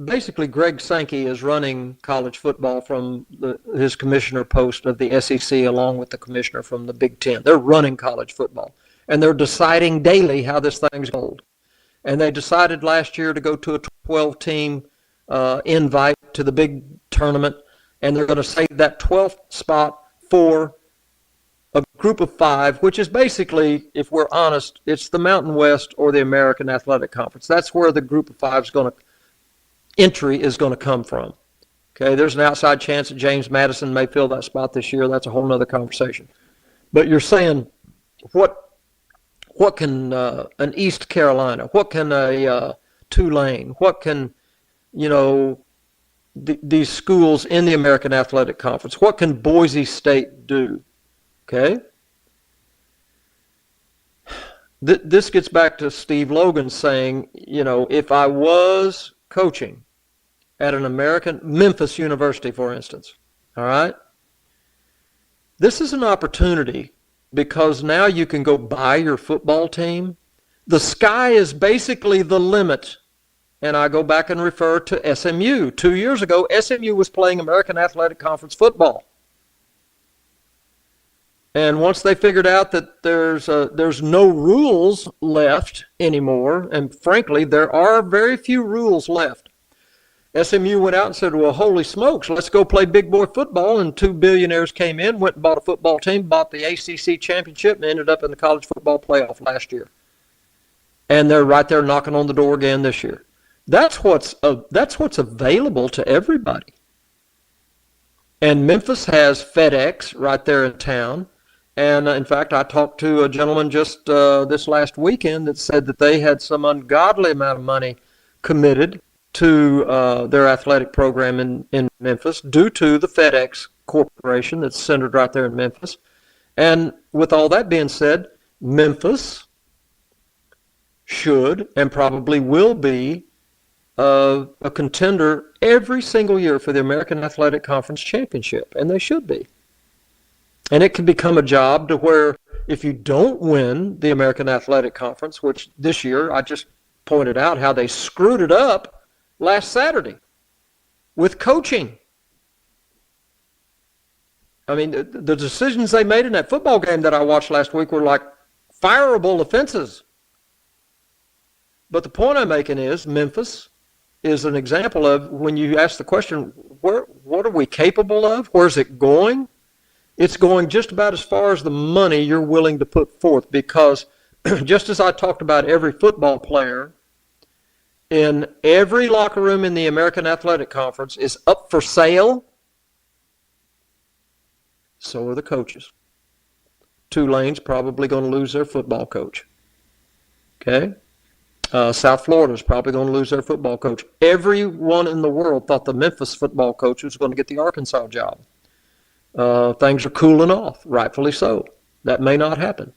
Basically, Greg Sankey is running college football from his commissioner post of the SEC, along with the commissioner from the Big Ten. They're running college football, and they're deciding daily how this thing's going. And they decided last year to go to a 12-team invite to the big tournament, and they're going to save that 12th spot for a group of 5, which is basically, if we're honest, it's the Mountain West or the American Athletic Conference. That's where the group of 5 entry is going to come from. Okay, there's an outside chance that James Madison may fill that spot this year. That's a whole other conversation. But you're saying, what can an East Carolina, what can a Tulane, what can, these schools in the American Athletic Conference, what can Boise State do? Okay? This gets back to Steve Logan saying, if I was coaching at an Memphis University, for instance, all right? This is an opportunity because now you can go buy your football team. The sky is basically the limit. And I go back and refer to SMU. 2 years ago, SMU was playing American Athletic Conference football. And once they figured out that there's no rules left anymore, and frankly, there are very few rules left, SMU went out and said, well, holy smokes, let's go play big boy football. And 2 billionaires came in, went and bought a football team, bought the ACC championship, and ended up in the college football playoff last year. And they're right there knocking on the door again this year. That's what's available to everybody. And Memphis has FedEx right there in town. And in fact, I talked to a gentleman just this last weekend that said that they had some ungodly amount of money committed to their athletic program in Memphis due to the FedEx Corporation that's centered right there in Memphis. And with all that being said, Memphis should and probably will be a contender every single year for the American Athletic Conference Championship, and they should be. And it can become a job to where if you don't win the American Athletic Conference, which this year I just pointed out how they screwed it up last Saturday with coaching. I mean, the decisions they made in that football game that I watched last week were like fireable offenses. But the point I'm making is Memphis is an example of when you ask the question, what are we capable of? Where's it going? It's going just about as far as the money you're willing to put forth, because just as I talked about every football player in every locker room in the American Athletic Conference is up for sale, so are the coaches. Tulane's probably going to lose their football coach. Okay? South Florida's probably going to lose their football coach. Everyone in the world thought the Memphis football coach was going to get the Arkansas job. Things are cooling off, rightfully so. That may not happen.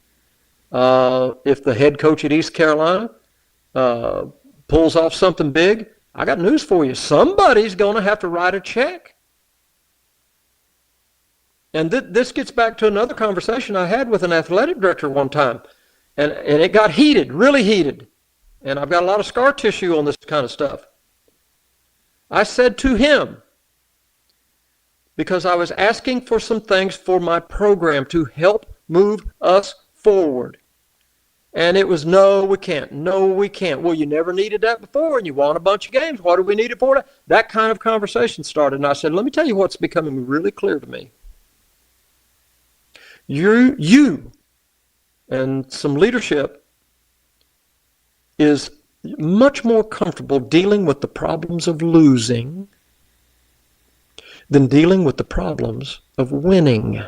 If the head coach at East Carolina pulls off something big, I got news for you. Somebody's going to have to write a check. And this gets back to another conversation I had with an athletic director one time. And it got heated, really heated. And I've got a lot of scar tissue on this kind of stuff. I said to him, because I was asking for some things for my program to help move us forward. And it was, no, we can't. No, we can't. Well, you never needed that before, and you won a bunch of games. What do we need it for? That kind of conversation started. And I said, let me tell you what's becoming really clear to me. You and some leadership is much more comfortable dealing with the problems of losing than dealing with the problems of winning.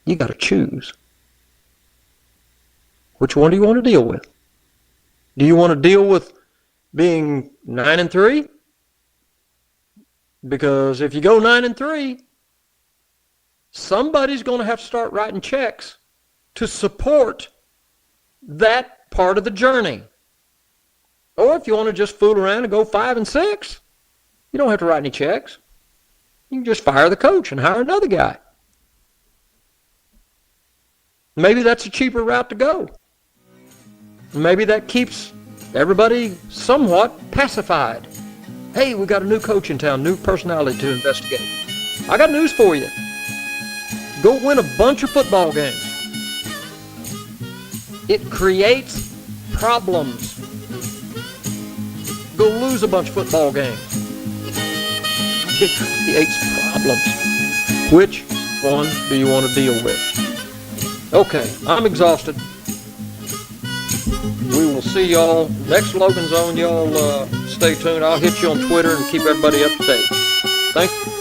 You got to choose. Which one do you want to deal with? Do you want to deal with being 9-3? Because if you go 9-3, somebody's going to have to start writing checks to support that part of the journey. Or if you want to just fool around and go 5-6, you don't have to write any checks. You can just fire the coach and hire another guy. Maybe that's a cheaper route to go. Maybe that keeps everybody somewhat pacified. Hey, we got a new coach in town, new personality to investigate. I got news for you. Go win a bunch of football games. It creates problems. Go lose a bunch of football games. It creates problems. Which one do you want to deal with? Okay, I'm exhausted. We will see y'all next Logan Zone. Y'all stay tuned. I'll hit you on Twitter and keep everybody up to date. Thank you.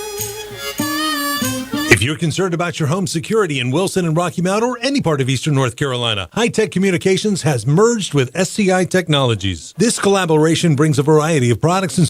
If you're concerned about your home security in Wilson and Rocky Mount or any part of eastern North Carolina, High-Tech Communications has merged with SCI Technologies. This collaboration brings a variety of products and